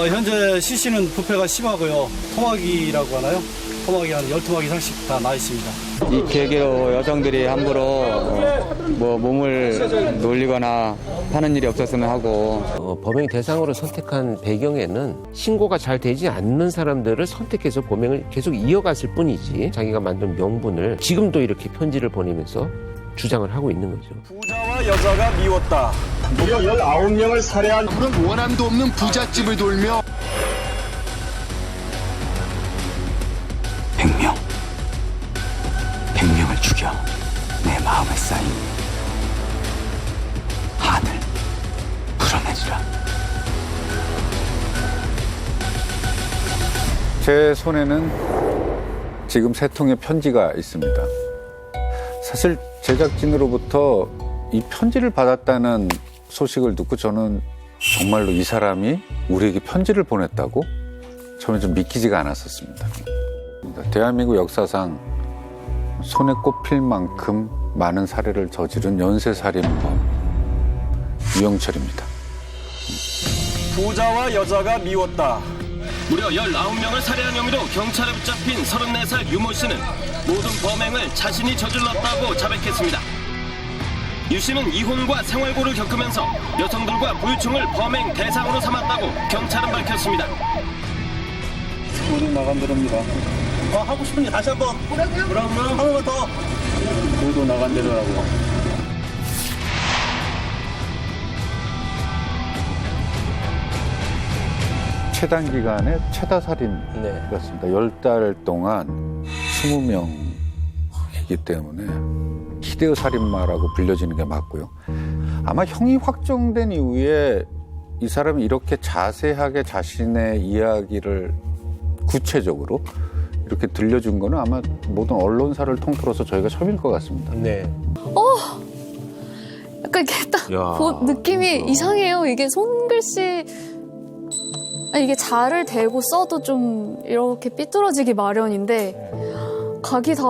현재 CC는 부패가 심하고요. 토막이라고 하나요? 토막이 한 10토막 이상씩 다 나 있습니다. 이 계기로 여성들이 함부로 뭐 몸을 놀리거나 하는 일이 없었으면 하고 범행 대상으로 선택한 배경에는 신고가 잘 되지 않는 사람들을 선택해서 범행을 계속 이어갔을 뿐이지 자기가 만든 명분을 지금도 이렇게 편지를 보내면서 주장을 하고 있는 거죠. 부자와 여자가 미웠다. 무려 19명을 살해한 아무런 원한도 없는 부잣집을 돌며 100명을 죽여 내 마음에 쌓인 한을 풀어내주라. 제 손에는 지금 3통의 편지가 있습니다. 사실 제작진으로부터 이 편지를 받았다는 소식을 듣고 저는 정말로 이 사람이 우리에게 편지를 보냈다고 처음에 좀 믿기지가 않았었습니다. 대한민국 역사상 손에 꼽힐 만큼 많은 살해를 저지른 연쇄살인범 유영철입니다. 부자와 여자가 미웠다. 무려 19명을 살해한 혐의로 경찰에 붙잡힌 34살 유모 씨는 모든 범행을 자신이 저질렀다고 자백했습니다. 유 씨는 이혼과 생활고를 겪으면서 여성들과 부유층을 범행 대상으로 삼았다고 경찰은 밝혔습니다. 모두 나간대로입니다. 하고 싶은 게 다시 한번. 뭐라고요? 한 번만 더. 모두 나간대로라고. 최단 기간의 최다 살인이었습니다. 10달 동안 20명이기 때문에 히데오 살인마라고 불려지는 게 맞고요. 아마 형이 확정된 이후에 이 사람이 이렇게 자세하게 자신의 이야기를 구체적으로 이렇게 들려준 거는 아마 모든 언론사를 통틀어서 저희가 처음일 것 같습니다. 네. 약간 이게 딱 느낌이 이상해요. 이게 손글씨 이게 자를 대고 써도 좀 이렇게 삐뚤어지기 마련인데 각이 다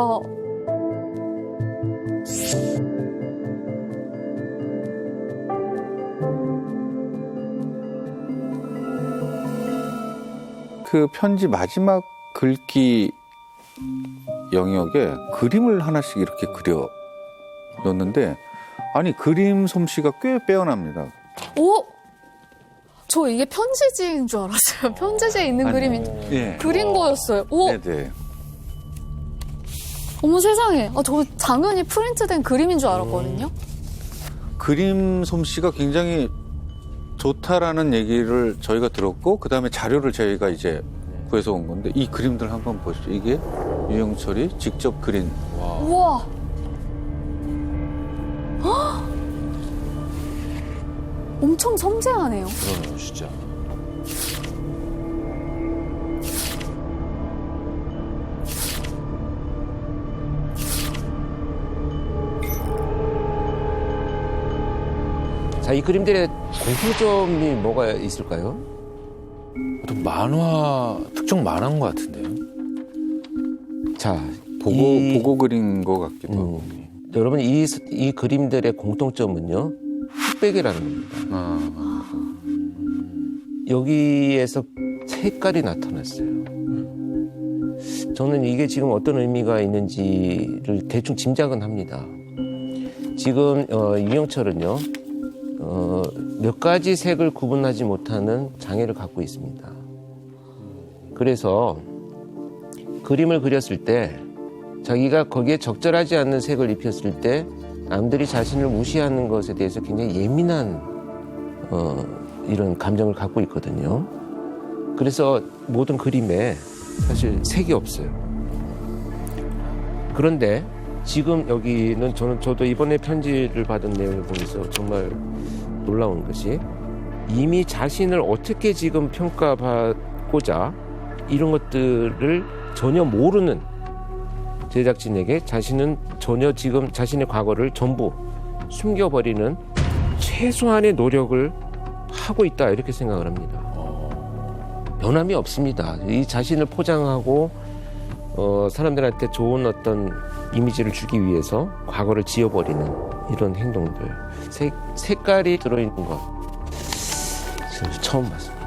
그 편지 마지막 글귀 영역에 그림을 하나씩 이렇게 그려 넣는데 아니 그림 솜씨가 꽤 빼어납니다. 오? 저 이게 편지지인 줄 알았어요. 편지지에 있는 그림이 예. 그린 거였어요. 오? 네네. 어머 세상에. 저 당연히 프린트된 그림인 줄 알았거든요. 그림 솜씨가 굉장히 좋다라는 얘기를 저희가 들었고 그다음에 자료를 저희가 이제 구해서 온 건데 이 그림들 한번 보시죠. 이게 유영철이 직접 그린. 우와. 헉! 엄청 섬세하네요. 그러네요, 진짜. 자, 이 그림들의 공통점이 뭐가 있을까요? 만화, 특정 만화인 것 같은데요. 자, 보고 그린 것 같기도 하고. 여러분, 이 그림들의 공통점은요, 흑백이라는 겁니다. 여기에서 색깔이 나타났어요. 저는 이게 지금 어떤 의미가 있는지를 대충 짐작은 합니다. 지금 유영철은요, 몇 가지 색을 구분하지 못하는 장애를 갖고 있습니다. 그래서 그림을 그렸을 때 자기가 거기에 적절하지 않는 색을 입혔을 때 남들이 자신을 무시하는 것에 대해서 굉장히 예민한 이런 감정을 갖고 있거든요. 그래서 모든 그림에 사실 색이 없어요. 그런데 지금 여기는 저도 이번에 편지를 받은 내용을 보면서 정말 놀라운 것이 이미 자신을 어떻게 지금 평가받고자 이런 것들을 전혀 모르는 제작진에게 자신은 전혀 지금 자신의 과거를 전부 숨겨버리는 최소한의 노력을 하고 있다 이렇게 생각을 합니다. 변함이 없습니다. 이 자신을 포장하고 사람들한테 좋은 어떤 이미지를 주기 위해서 과거를 지워버리는 이런 행동들. 색깔이 들어있는 것. 처음 봤습니다.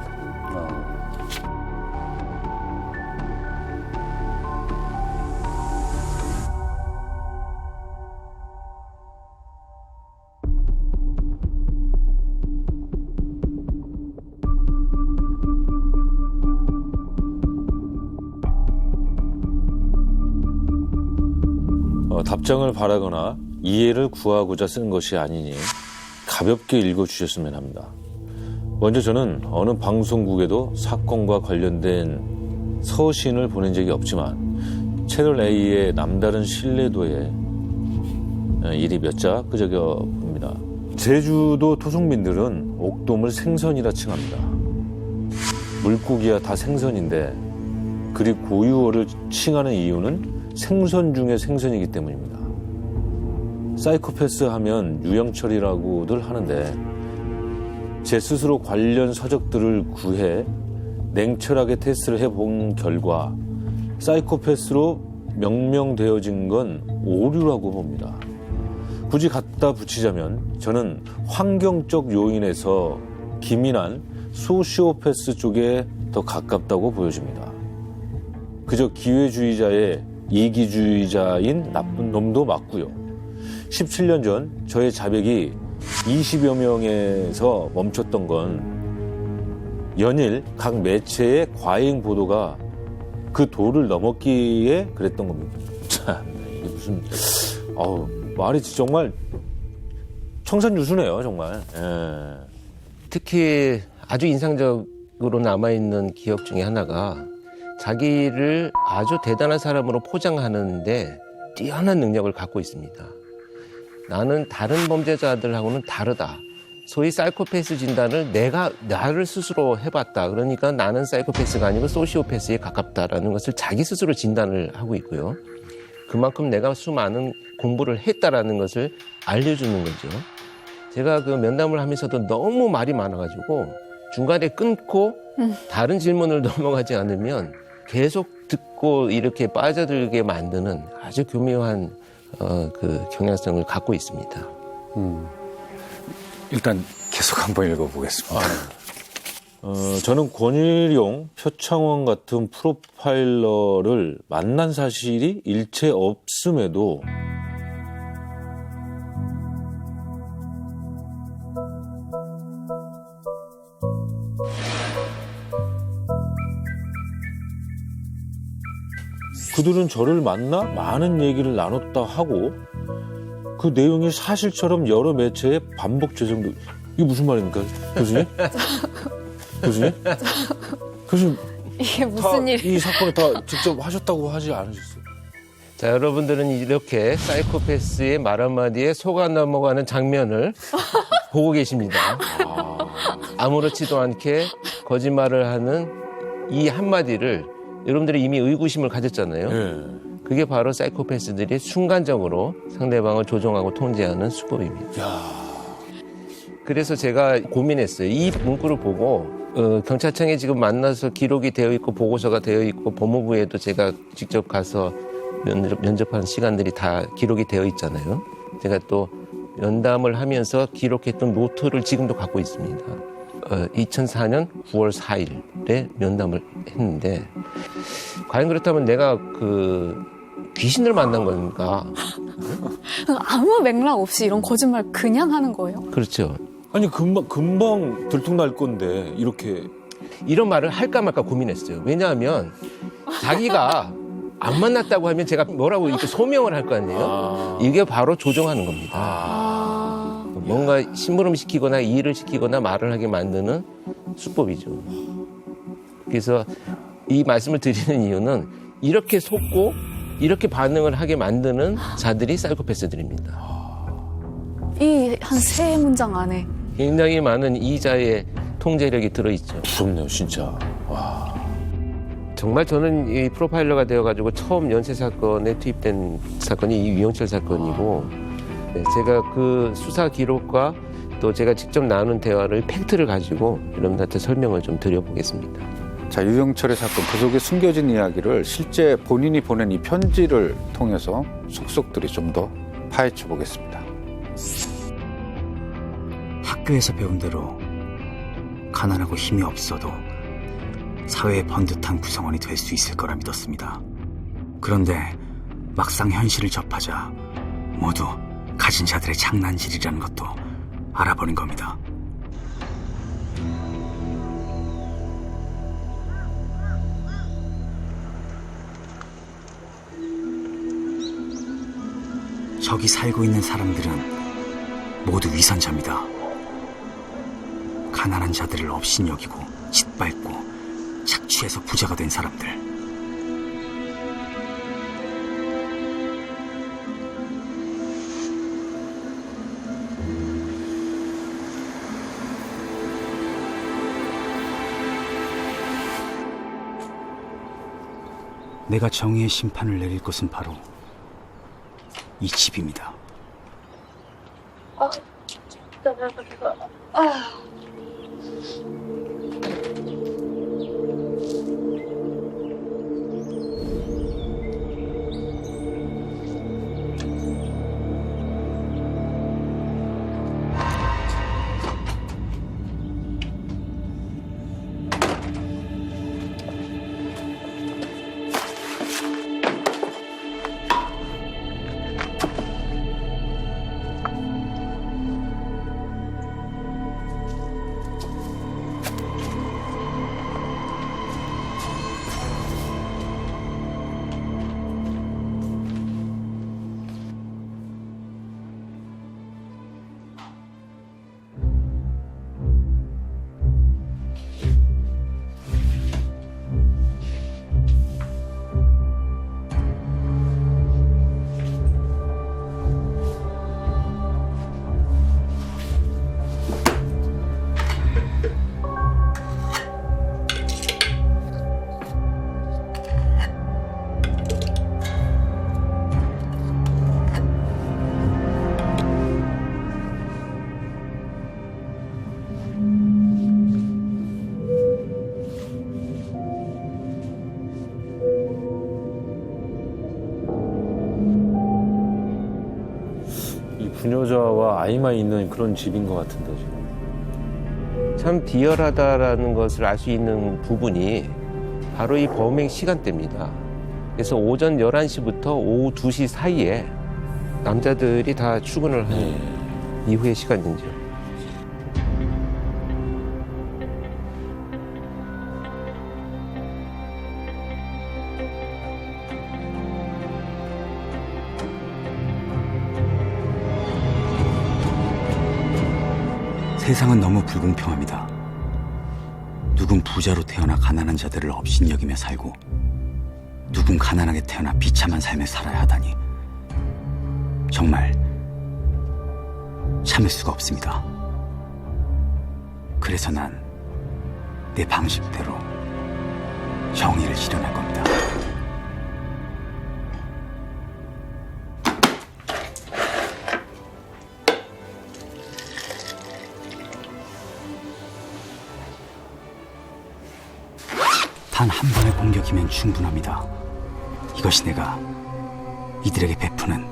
답장을 바라거나 이해를 구하고자 쓴 것이 아니니 가볍게 읽어주셨으면 합니다. 먼저 저는 어느 방송국에도 사건과 관련된 서신을 보낸 적이 없지만 채널 A의 남다른 신뢰도에 일이 몇 자 끄적여 봅니다. 제주도 토속민들은 옥돔을 생선이라 칭합니다. 물고기야 다 생선인데 그리 고유어를 칭하는 이유는 생선 중에 생선이기 때문입니다. 사이코패스 하면 유영철이라고들 하는데 제 스스로 관련 서적들을 구해 냉철하게 테스트를 해본 결과 사이코패스로 명명되어진 건 오류라고 봅니다. 굳이 갖다 붙이자면 저는 환경적 요인에서 기민한 소시오패스 쪽에 더 가깝다고 보여집니다. 그저 기회주의자의 이기주의자인 나쁜 놈도 맞고요. 17년 전 저의 자백이 20여 명에서 멈췄던 건 연일 각 매체의 과잉 보도가 그 도를 넘었기에 그랬던 겁니다. 참, 이게 무슨, 말이 정말 청산유수네요, 정말. 예. 특히 아주 인상적으로 남아있는 기억 중에 하나가 자기를 아주 대단한 사람으로 포장하는데 뛰어난 능력을 갖고 있습니다. 나는 다른 범죄자들하고는 다르다. 소위 사이코패스 진단을 나를 스스로 해봤다. 그러니까 나는 사이코패스가 아니고 소시오패스에 가깝다라는 것을 자기 스스로 진단을 하고 있고요. 그만큼 내가 수많은 공부를 했다라는 것을 알려주는 거죠. 제가 그 면담을 하면서도 너무 말이 많아가지고 중간에 끊고 다른 질문을 넘어가지 않으면 계속 듣고 이렇게 빠져들게 만드는 아주 교묘한 그 경향성을 갖고 있습니다. 일단 계속 한번 읽어보겠습니다. 저는 권일용, 표창원 같은 프로파일러를 만난 사실이 일체 없음에도 그들은 저를 만나 많은 얘기를 나눴다 하고 그 내용이 사실처럼 여러 매체에 반복 재생도. 이게 무슨 말입니까, 교수님? 교수님? 교수님, 이게 무슨 일이에요? 이 사건을 다 직접 하셨다고 하지 않으셨어요? 자, 여러분들은 이렇게 사이코패스의 말 한마디에 속아 넘어가는 장면을 보고 계십니다. 아무렇지도 않게 거짓말을 하는 이 한마디를 여러분들이 이미 의구심을 가졌잖아요. 네. 그게 바로 사이코패스들이 순간적으로 상대방을 조종하고 통제하는 수법입니다. 그래서 제가 고민했어요. 이 문구를 보고 경찰청에 지금 만나서 기록이 되어 있고 보고서가 되어 있고 법무부에도 제가 직접 가서 면접한 시간들이 다 기록이 되어 있잖아요. 제가 또 면담을 하면서 기록했던 노트를 지금도 갖고 있습니다. 2004년 9월 4일에 면담을 했는데 과연 그렇다면 내가 그 귀신을 만난 건가? 아무 맥락 없이 이런 거짓말 그냥 하는 거예요? 그렇죠. 아니 금방 들통날 건데 이렇게 이런 말을 할까 말까 고민했어요. 왜냐하면 자기가 안 만났다고 하면 제가 뭐라고 이렇게 소명을 할 거 아니에요? 이게 바로 조종하는 겁니다. 뭔가 심부름시키거나 일을 시키거나 말을 하게 만드는 수법이죠. 그래서 이 말씀을 드리는 이유는 이렇게 속고 이렇게 반응을 하게 만드는 자들이 사이코패스들입니다. 이 한 세 문장 안에 굉장히 많은 이자의 통제력이 들어있죠. 무섭네요, 진짜. 와. 정말 저는 이 프로파일러가 되어가지고 처음 연쇄 사건에 투입된 사건이 이 유영철 사건이고, 제가 그 수사 기록과 또 제가 직접 나눈 대화를 팩트를 가지고 여러분들한테 설명을 좀 드려보겠습니다. 자, 유영철의 사건, 그 속에 숨겨진 이야기를 실제 본인이 보낸 이 편지를 통해서 속속들이 좀 더 파헤쳐 보겠습니다. 학교에서 배운 대로 가난하고 힘이 없어도 사회의 번듯한 구성원이 될 수 있을 거라 믿었습니다. 그런데 막상 현실을 접하자 모두 가진 자들의 장난질이라는 것도 알아버린 겁니다. 저기 살고 있는 사람들은 모두 위선자입니다. 가난한 자들을 업신여기고 짓밟고 착취해서 부자가 된 사람들. 내가 정의의 심판을 내릴 곳은 바로 이 집입니다. 부녀자와 아이만 있는 그런 집인 것 같은데 지금. 참 비열하다라는 것을 알 수 있는 부분이 바로 이 범행 시간대입니다. 그래서 오전 11시부터 오후 2시 사이에 남자들이 다 출근을 하는 이후의 시간이죠. 세상은 너무 불공평합니다. 누군 부자로 태어나 가난한 자들을 업신여기며 살고 누군 가난하게 태어나 비참한 삶을 살아야 하다니 정말 참을 수가 없습니다. 그래서 난 내 방식대로 정의를 실현할 겁니다. 단 한 번의 공격이면 충분합니다. 이것이 내가 이들에게 베푸는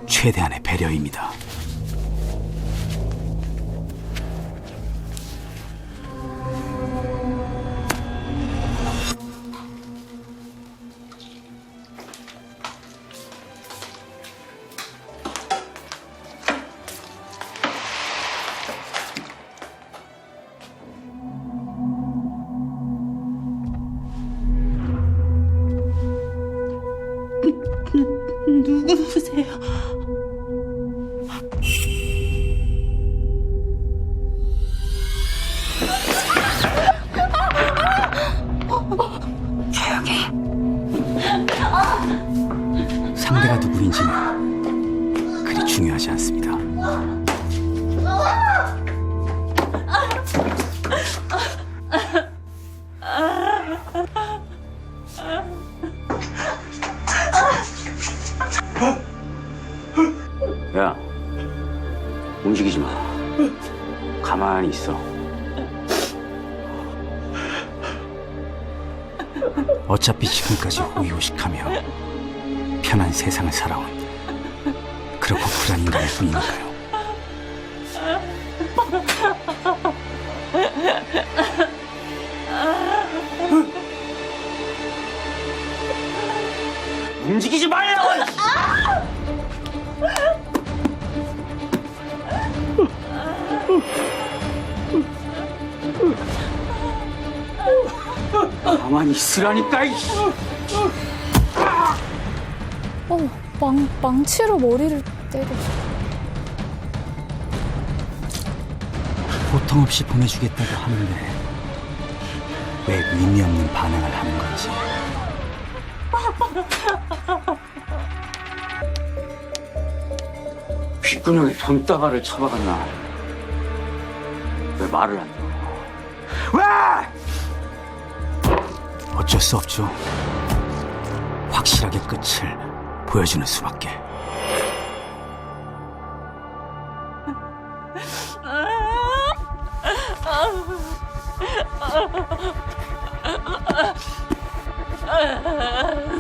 최대한의 배려입니다. 누구세요? 조용히. 상대가 누구인지는 그리 중요하지 않습니다. 야, 움직이지 마. 가만히 있어. 어차피 지금까지 호의호식하며 편한 세상을 살아온 그렇고 쿨한 인간일 뿐이니까요. 가만히 있으라니까. 망치로 머리를 때렸어. 고통 없이 보내주겠다고 하는데 왜 의미 없는 반응을 하는 건지. 귓구녕에 돈다발을 쳐박았나? 왜 말을 안 해? 왜? 어쩔 수 없죠. 확실하게 끝을 보여주는 수밖에.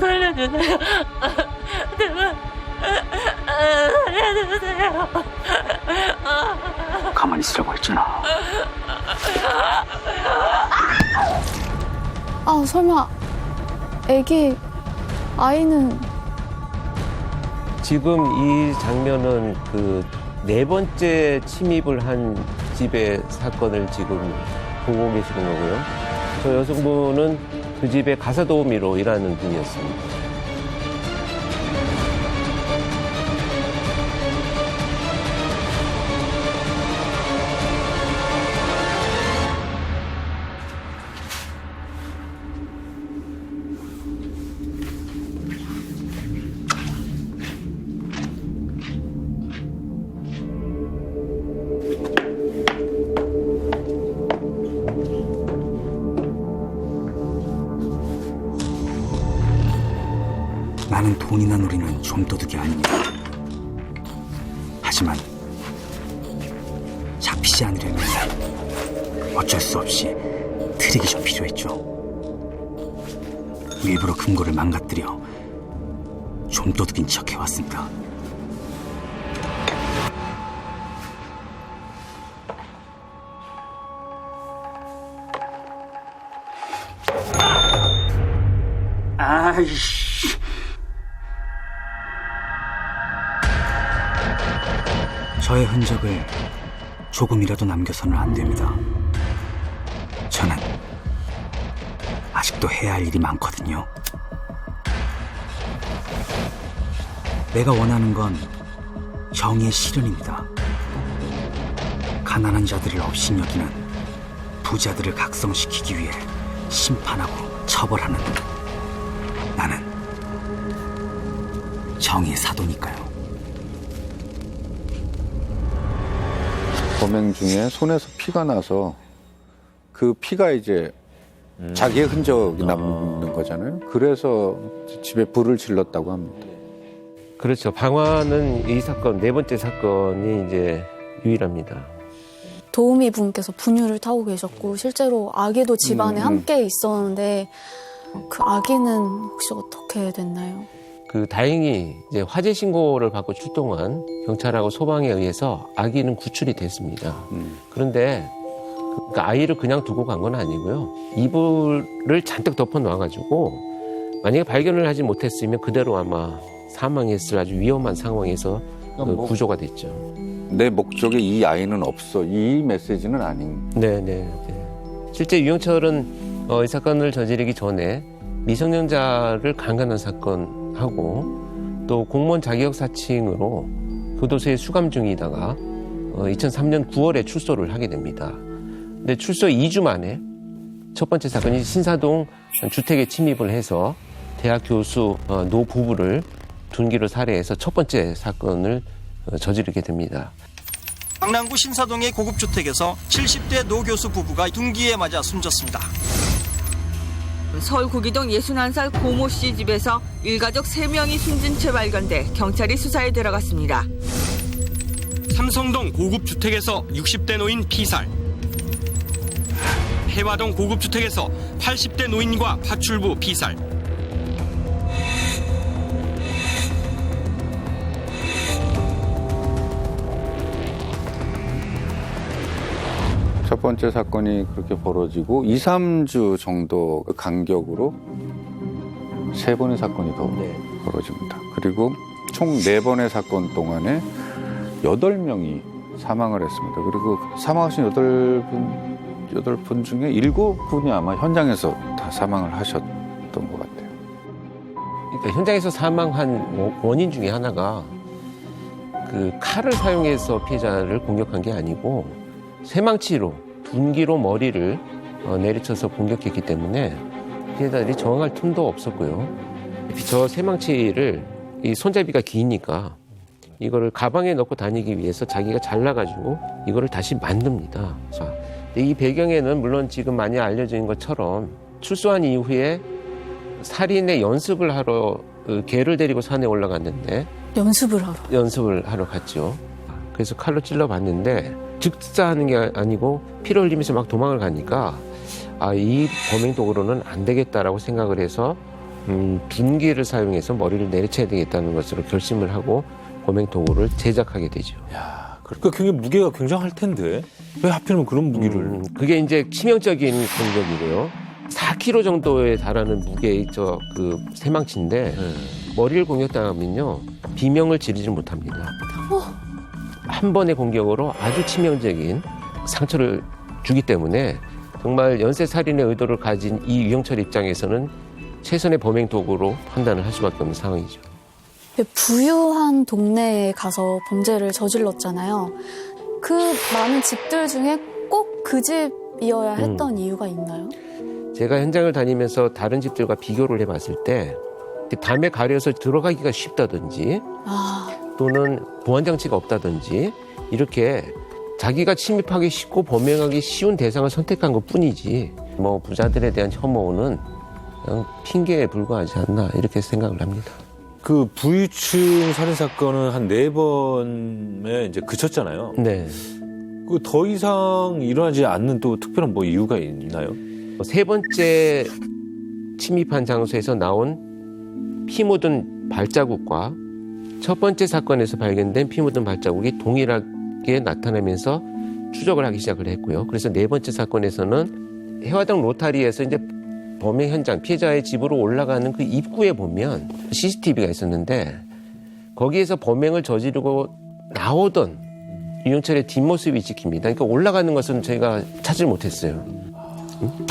살려주세요. 제발 살려주세요. 가만히 있으라고 했잖아. 아, 설마 아이는 지금 이 장면은 그 4번째 침입을 한 집의 사건을 지금 보고 계시는 거고요. 저 여성분은 그 집의 가사도우미로 일하는 분이었습니다. 나는 돈이나 노리는 좀도둑이 아닙니다. 하지만 잡히지 않으려면 어쩔 수 없이 트릭이 좀 필요했죠. 일부러 금고를 망가뜨려 좀도둑인 척 해왔습니다. 아이씨. 저의 흔적을 조금이라도 남겨서는 안 됩니다. 저는 아직도 해야 할 일이 많거든요. 내가 원하는 건 정의의 실현입니다. 가난한 자들을 업신여기는 부자들을 각성시키기 위해 심판하고 처벌하는 나는 정의의 사도니까요. 범행 중에 손에서 피가 나서 그 피가 이제 자기의 흔적이 남는 거잖아요. 그래서 집에 불을 질렀다고 합니다. 그렇죠. 방화는 이 사건, 4번째 사건이 이제 유일합니다. 도우미 분께서 분유를 타고 계셨고 실제로 아기도 집안에 함께 있었는데 그 아기는 혹시 어떻게 됐나요? 그 다행히 이제 화재 신고를 받고 출동한 경찰하고 소방에 의해서 아기는 구출이 됐습니다. 그런데 그 아이를 그냥 두고 간 건 아니고요. 이불을 잔뜩 덮어 놔가지고 만약에 발견을 하지 못했으면 그대로 아마 사망했을 아주 위험한 상황에서 구조가 됐죠. 내 목적에 이 아이는 없어. 이 메시지는 아닌. 네네. 실제 유영철은 이 사건을 저지르기 전에 미성년자를 강간한 사건하고 또 공무원 자격 사칭으로 교도소에 수감 중이다가 2003년 9월에 출소를 하게 됩니다. 근데 출소 2주 만에 첫 번째 사건이 신사동 주택에 침입을 해서 대학 교수 노 부부를 둔기로 살해해서 첫 번째 사건을 저지르게 됩니다. 강남구 신사동의 고급주택에서 70대 노 교수 부부가 둔기에 맞아 숨졌습니다. 서울 구기동 61살 고모 씨 집에서 일가족 3명이 숨진 채 발견돼 경찰이 수사에 들어갔습니다. 삼성동 고급주택에서 60대 노인 피살. 해화동 고급주택에서 80대 노인과 파출부 피살. 첫 번째 사건이 그렇게 벌어지고 2, 3주 정도 간격으로 3번의 사건이 더 벌어집니다. 그리고 총 4번의 사건 동안에 8명이 사망을 했습니다. 그리고 사망하신 8분 18분 중에 7분이 아마 현장에서 다 사망을 하셨던 것 같아요. 그러니까 현장에서 사망한 원인 중에 하나가 그 칼을 사용해서 피해자를 공격한 게 아니고 쇠망치로 둔기로 머리를 내리쳐서 공격했기 때문에 피해자들이 저항할 틈도 없었고요. 저 쇠망치를 이 손잡이가 기니까 이거를 가방에 넣고 다니기 위해서 자기가 잘라가지고 이거를 다시 만듭니다. 자, 이 배경에는 물론 지금 많이 알려져 있는 것처럼 출소한 이후에 살인의 연습을 하러 개를 데리고 산에 올라갔는데 연습을 하러 갔죠. 그래서 칼로 찔러봤는데 즉사하는 게 아니고 피를 흘리면서 막 도망을 가니까 이 범행 도구로는 안 되겠다라고 생각을 해서 둔기를 사용해서 머리를 내리쳐야 되겠다는 것으로 결심을 하고 범행 도구를 제작하게 되죠. 야, 그러니까 굉장히 무게가 굉장할 텐데 왜 하필이면 그런 무기를? 그게 이제 치명적인 공격이고요. 4kg 정도에 달하는 무게의 그 쇠망치인데 머리를 공격당하면요 비명을 지르지 못합니다. 한 번의 공격으로 아주 치명적인 상처를 주기 때문에 정말 연쇄살인의 의도를 가진 이 유영철 입장에서는 최선의 범행 도구로 판단을 할 수밖에 없는 상황이죠. 부유한 동네에 가서 범죄를 저질렀잖아요. 그 많은 집들 중에 꼭 그 집이어야 했던 이유가 있나요? 제가 현장을 다니면서 다른 집들과 비교를 해봤을 때 밤에 가려서 들어가기가 쉽다든지 또는 보안장치가 없다든지 이렇게 자기가 침입하기 쉽고 범행하기 쉬운 대상을 선택한 것뿐이지 뭐 부자들에 대한 혐오는 그냥 핑계에 불과하지 않나 이렇게 생각을 합니다. 그 부유층 살인 사건은 한 4번에 이제 그쳤잖아요. 네. 그 더 이상 일어나지 않는 또 특별한 뭐 이유가 있나요? 세 번째 침입한 장소에서 나온 피 묻은 발자국과 첫 번째 사건에서 발견된 피 묻은 발자국이 동일하게 나타나면서 추적을 하기 시작을 했고요. 그래서 네 번째 사건에서는 해화동 로타리에서 이제 범행 현장, 피해자의 집으로 올라가는 그 입구에 보면 CCTV가 있었는데 거기에서 범행을 저지르고 나오던 유영철의 뒷모습이 찍힙니다. 그러니까 올라가는 것은 저희가 찾지 못했어요.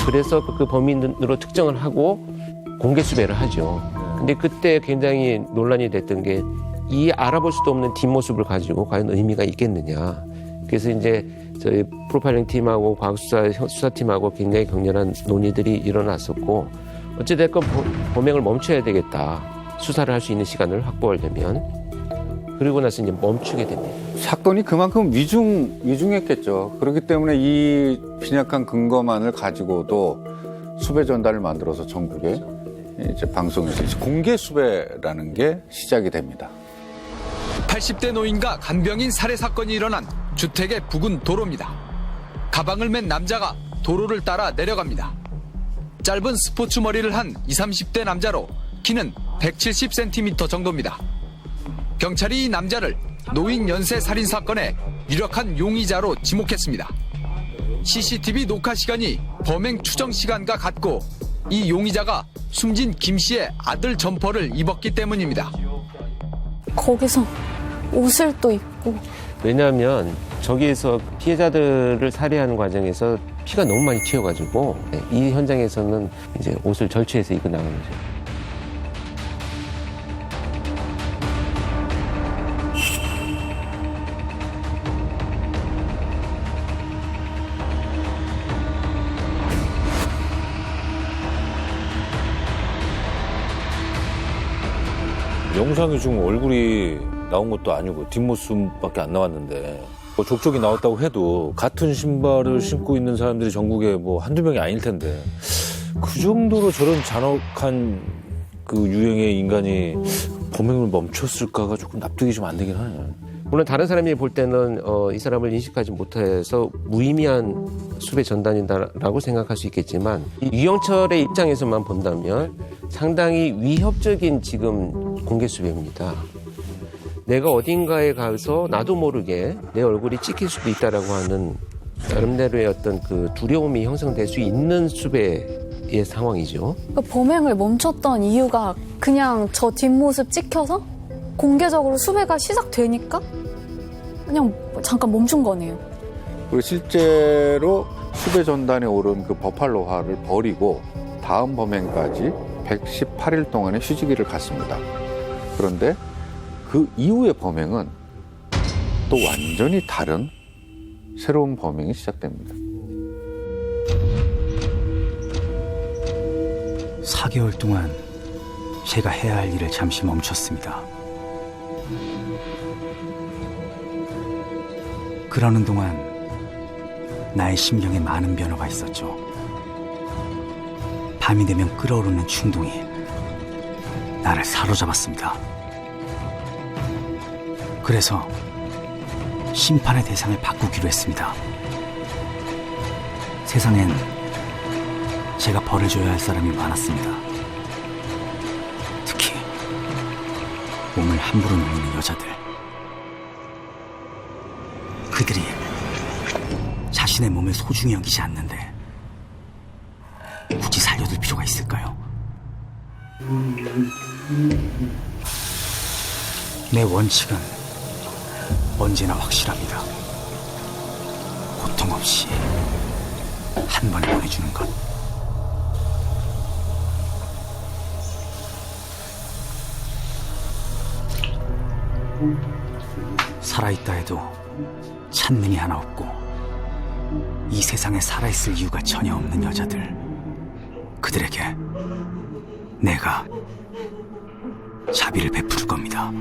그래서 그 범인으로 특정을 하고 공개 수배를 하죠. 근데 그때 굉장히 논란이 됐던 게 이 알아볼 수도 없는 뒷모습을 가지고 과연 의미가 있겠느냐. 그래서 이제 저희 프로파일링 팀하고 과학수사팀하고 굉장히 격렬한 논의들이 일어났었고 어찌됐건 범행을 멈춰야 되겠다. 수사를 할 수 있는 시간을 확보하려면. 그리고 나서 이제 멈추게 됩니다. 사건이 그만큼 위중했겠죠. 그렇기 때문에 이 빈약한 근거만을 가지고도 수배 전단을 만들어서 전국에 이제 방송에서 이제 공개 수배라는 게 시작이 됩니다. 80대 노인과 간병인 살해 사건이 일어난 주택의 부근 도로입니다. 가방을 맨 남자가 도로를 따라 내려갑니다. 짧은 스포츠 머리를 한 20, 30대 남자로 키는 170cm 정도입니다. 경찰이 이 남자를 노인 연쇄 살인 사건의 유력한 용의자로 지목했습니다. CCTV 녹화 시간이 범행 추정 시간과 같고 이 용의자가 숨진 김 씨의 아들 점퍼를 입었기 때문입니다. 거기서 옷을 또 입고. 왜냐하면 저기에서 피해자들을 살해하는 과정에서 피가 너무 많이 튀어가지고 이 현장에서는 이제 옷을 절취해서 입고 나가는 거죠. 영상이 지금 얼굴이 나온 것도 아니고 뒷모습밖에 안 나왔는데 뭐 족적이 나왔다고 해도 같은 신발을 신고 있는 사람들이 전국에 뭐 한두 명이 아닐 텐데 그 정도로 저런 잔혹한 그 유형의 인간이 범행을 멈췄을까가 조금 납득이 좀 안 되긴 하네요. 물론 다른 사람이 볼 때는 이 사람을 인식하지 못해서 무의미한 수배 전단이다라고 생각할 수 있겠지만 이 유영철의 입장에서만 본다면 상당히 위협적인 지금 공개 수배입니다. 내가 어딘가에 가서 나도 모르게 내 얼굴이 찍힐 수도 있다라고 하는 나름대로의 어떤 그 두려움이 형성될 수 있는 수배의 상황이죠. 그러니까 범행을 멈췄던 이유가 그냥 저 뒷모습 찍혀서 공개적으로 수배가 시작되니까 그냥 잠깐 멈춘 거네요. 그리고 실제로 수배 전단에 오른 그 버팔로화를 버리고 다음 범행까지 118일 동안의 휴지기를 갔습니다. 그런데 그 이후의 범행은 또 완전히 다른 새로운 범행이 시작됩니다. 4개월 동안 제가 해야 할 일을 잠시 멈췄습니다. 그러는 동안 나의 심경에 많은 변화가 있었죠. 밤이 되면 끓어오르는 충동이 나를 사로잡았습니다. 그래서 심판의 대상을 바꾸기로 했습니다. 세상엔 제가 벌을 줘야 할 사람이 많았습니다. 특히 몸을 함부로 놀리는 여자들. 그들이 자신의 몸을 소중히 여기지 않는데 굳이 살려둘 필요가 있을까요? 내 원칙은 언제나 확실합니다. 고통 없이 한 번에 보내주는 것. 살아있다 해도 찾는 이 하나 없고 이 세상에 살아있을 이유가 전혀 없는 여자들, 그들에게 내가 자비를 베풀 겁니다.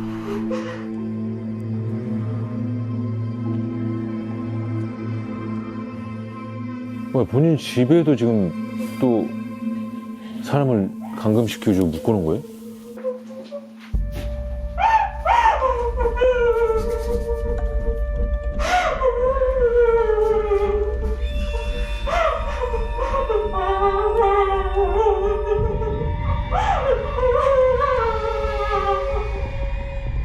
본인 집에도 지금 또 사람을 감금시켜주고 묶어놓은 거예요?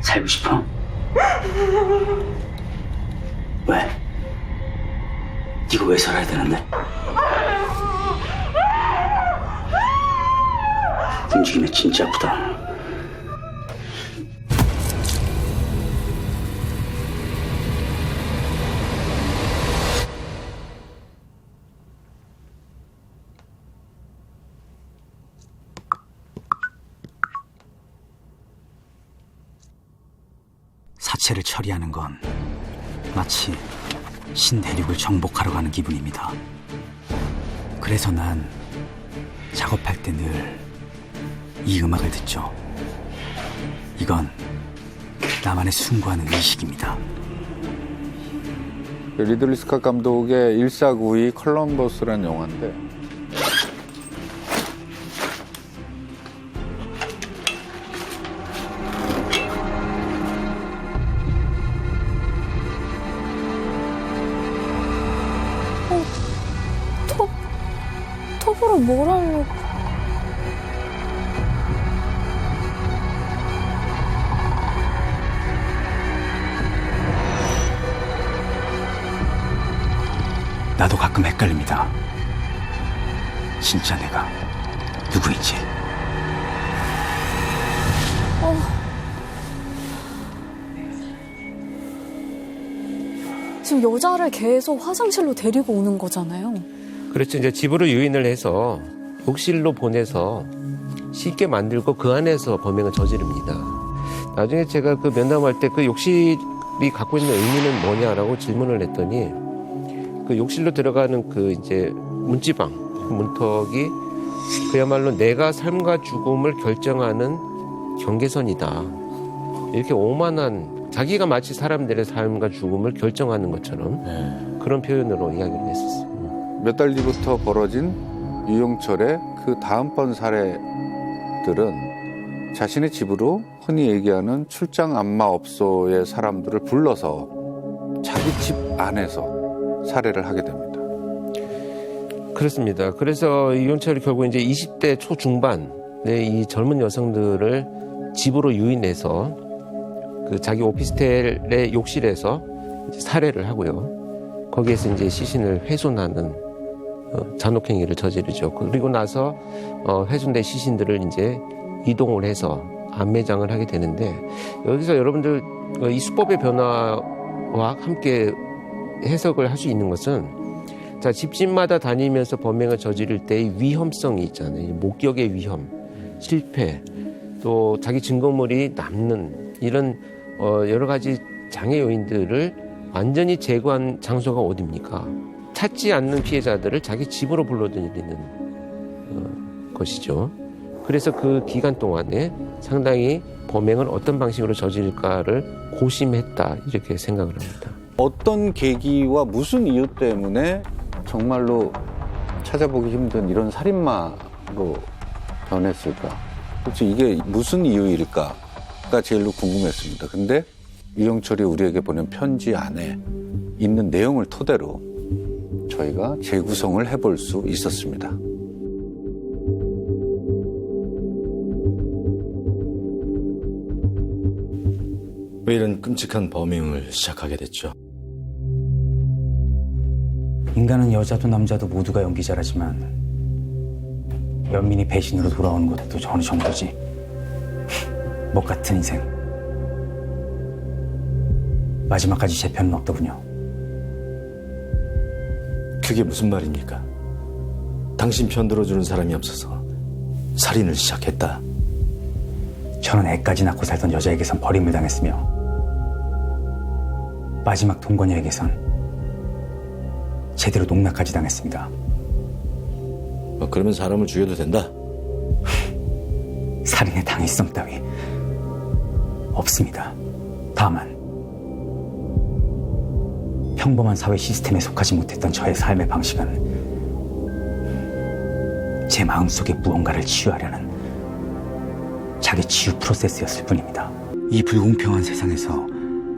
살고 싶어? 왜? 네가 왜 살아야 되는데? 움직이면 진짜 아프다. 사체를 처리하는 건 마치 신대륙을 정복하러 가는 기분입니다. 그래서 난 작업할 때 늘 이 음악을 듣죠. 이건 나만의 숭고한 의식입니다. 리들리 스캇 감독의 1492 컬럼버스라는 영화인데 톱으로 뭘 하려고. 나도 가끔 헷갈립니다. 진짜 내가 누구인지. 지금 여자를 계속 화장실로 데리고 오는 거잖아요. 그렇죠. 이제 집으로 유인을 해서 욕실로 보내서 씻게 만들고 그 안에서 범행을 저지릅니다. 나중에 제가 그 면담할 때 그 욕실이 갖고 있는 의미는 뭐냐라고 질문을 했더니 그 욕실로 들어가는 그 이제 문지방, 문턱이 그야말로 내가 삶과 죽음을 결정하는 경계선이다. 이렇게 오만한, 자기가 마치 사람들의 삶과 죽음을 결정하는 것처럼 그런 표현으로 이야기를 했었어요. 몇 달 뒤부터 벌어진 유영철의 그 다음번 사례들은 자신의 집으로 흔히 얘기하는 출장 안마업소의 사람들을 불러서 자기 집 안에서 살해를 하게 됩니다. 그렇습니다. 그래서 유영철이 결국 이제 20대 초중반의 이 젊은 여성들을 집으로 유인해서 그 자기 오피스텔의 욕실에서 이제 살해를 하고요. 거기에서 이제 시신을 훼손하는 잔혹행위를 저지르죠. 그리고 나서 훼손된 시신들을 이제 이동을 해서 안매장을 하게 되는데, 여기서 여러분들 이 수법의 변화와 함께 해석을 할 수 있는 것은 자, 집집마다 다니면서 범행을 저지를 때의 위험성이 있잖아요. 목격의 위험, 실패, 또 자기 증거물이 남는 이런 여러 가지 장애 요인들을 완전히 제거한 장소가 어디입니까? 찾지 않는 피해자들을 자기 집으로 불러들이는 것이죠. 그래서 그 기간 동안에 상당히 범행을 어떤 방식으로 저지를까를 고심했다 이렇게 생각을 합니다. 어떤 계기와 무슨 이유 때문에 정말로 찾아보기 힘든 이런 살인마로 변했을까? 도대체 이게 무슨 이유일까가 제일로 궁금했습니다. 근데 유영철이 우리에게 보낸 편지 안에 있는 내용을 토대로 저희가 재구성을 해볼 수 있었습니다. 왜 이런 끔찍한 범행을 시작하게 됐죠? 인간은 여자도 남자도 모두가 연기자라지만 연민이 배신으로 돌아오는 것도 어느 정도지. 목 같은 인생. 마지막까지 제 편은 없더군요. 그게 무슨 말입니까? 당신 편 들어주는 사람이 없어서 살인을 시작했다. 저는 애까지 낳고 살던 여자에게선 버림을 당했으며 마지막 동거녀에게선 제대로 농락까지 당했습니다. 그러면 사람을 죽여도 된다? 살인의 당위성 따위 없습니다. 다만 평범한 사회 시스템에 속하지 못했던 저의 삶의 방식은 제 마음속에 무언가를 치유하려는 자기 치유 프로세스였을 뿐입니다. 이 불공평한 세상에서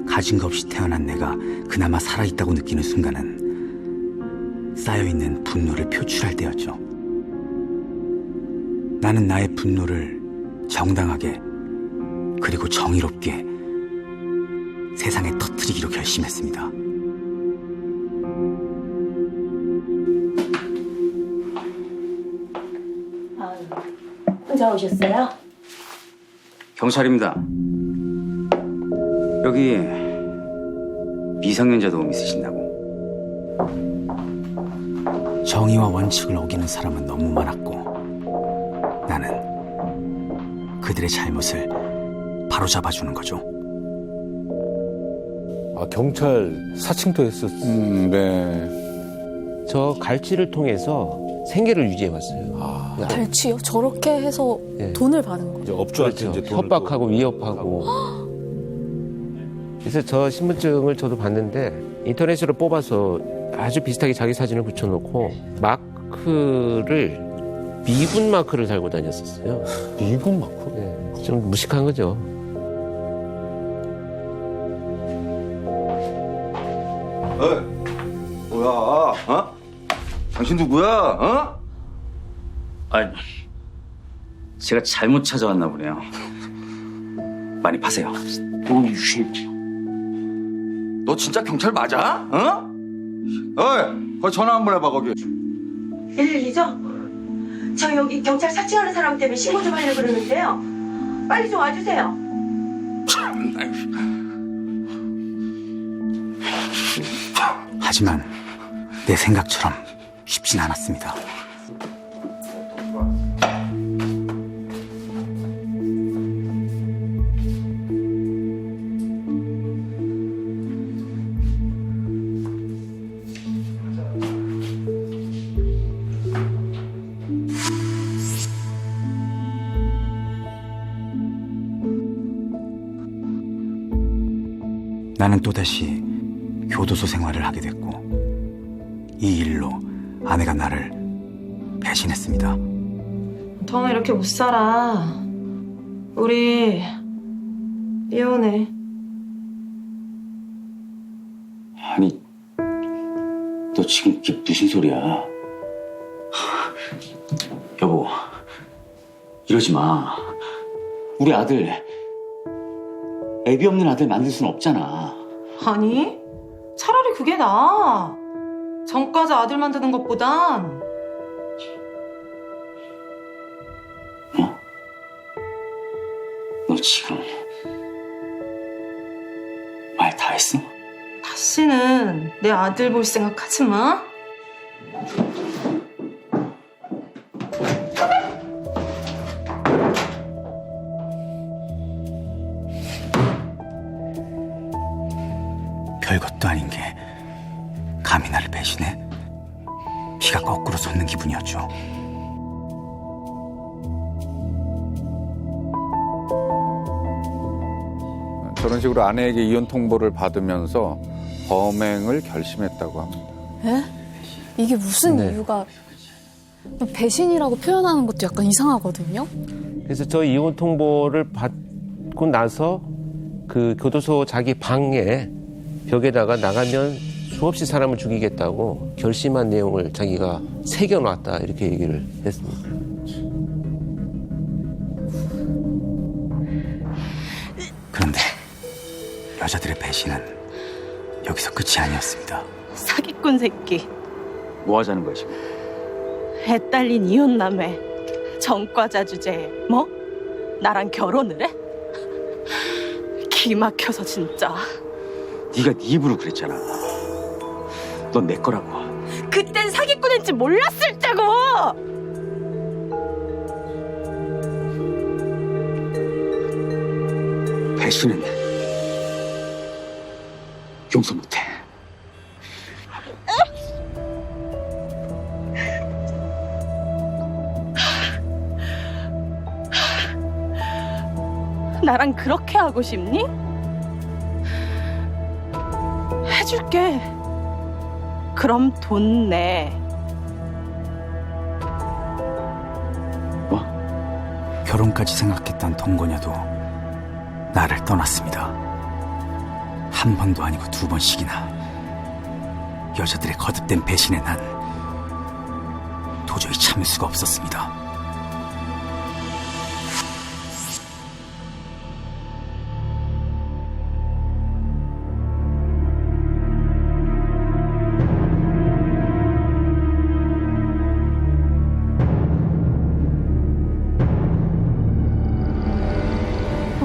가진 것 없이 태어난 내가 그나마 살아있다고 느끼는 순간은 쌓여있는 분노를 표출할 때였죠. 나는 나의 분노를 정당하게 그리고 정의롭게 세상에 터뜨리기로 결심했습니다. 혼자 오셨어요? 경찰입니다. 여기 미성년자 도움 있으신다고. 정의와 원칙을 어기는 사람은 너무 많았고 나는 그들의 잘못을 바로잡아주는 거죠. 아, 경찰 사칭도 했었어요. 네. 저 갈치를 통해서 생계를 유지해 왔어요. 갈치요? 저렇게 해서 네. 돈을 받은 거예요? 이제 업주한테 그렇죠. 이제 돈을 협박하고 위협하고. 그래서 저 신분증을 저도 봤는데 인터넷으로 뽑아서 아주 비슷하게 자기 사진을 붙여놓고 마크를 미군 마크를 달고 다녔었어요. 미군 마크? 네, 좀 무식한 거죠. 뭐야? 어? 당신 누구야? 어? 아, 제가 잘못 찾아왔나 보네요. 많이 파세요. 너 진짜 경찰 맞아? 어? 어이, 거기 전화 한번 해봐 거기. 112죠? 저 여기 경찰 사칭하는 사람 때문에 신고 좀 하려고 그러는데요. 빨리 좀 와주세요. 하지만 내 생각처럼 쉽진 않았습니다. 나는 또다시 교도소 생활을 하게 됐고 이 일로 아내가 나를 배신했습니다. 더는 이렇게 못 살아. 우리 이혼해. 아니, 너 지금 그게 무슨 소리야? 여보, 이러지 마. 우리 아들, 애비 없는 아들 만들 수는 없잖아. 아니, 차라리 그게 나아. 전과자 아들 만드는 것보단. 너 지금 말 다 했어? 다시는 내 아들 볼 생각하지 마. 별것도 아닌 게 감히 나를 배신해? 피가 거꾸로 솟는 기분이었죠. 저런 식으로 아내에게 이혼 통보를 받으면서 범행을 결심했다고 합니다. 에? 이게 무슨 이유가 배신이라고 표현하는 것도 약간 이상하거든요. 그래서 저 이혼 통보를 받고 나서 그 교도소 자기 방에 벽에다가 나가면 수없이 사람을 죽이겠다고 결심한 내용을 자기가 새겨놨다 이렇게 얘기를 했습니다. 그런데 여자들의 배신은 여기서 끝이 아니었습니다. 사기꾼 새끼. 뭐 하자는 거야 지금? 애 딸린 이혼남매. 전과자 주제에 뭐? 나랑 결혼을 해? 기 막혀서 진짜. 네가 네 입으로 그랬잖아. 넌 내 거라고. 그땐 사기꾼인지 몰랐을 때고. 배신은 용서 못해. 나랑 그렇게 하고 싶니? 해줄게. 그럼 돈 내. 결혼까지 생각했던 동거녀도 나를 떠났습니다. 한 번도 아니고 두 번씩이나. 여자들의 거듭된 배신에 난 도저히 참을 수가 없었습니다.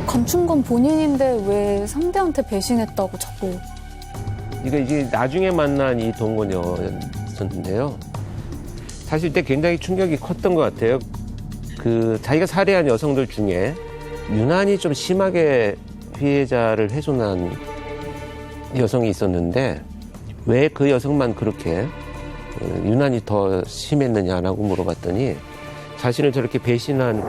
감춘 건 본인인데 왜 상대한테 배신했다고 자꾸. 이게 나중에 만난 이 동거녀였었는데요. 사실 때 굉장히 충격이 컸던 것 같아요. 그 자기가 살해한 여성들 중에 유난히 좀 심하게 피해자를 훼손한 여성이 있었는데 왜 그 여성만 그렇게 유난히 더 심했느냐라고 물어봤더니 자신을 저렇게 배신한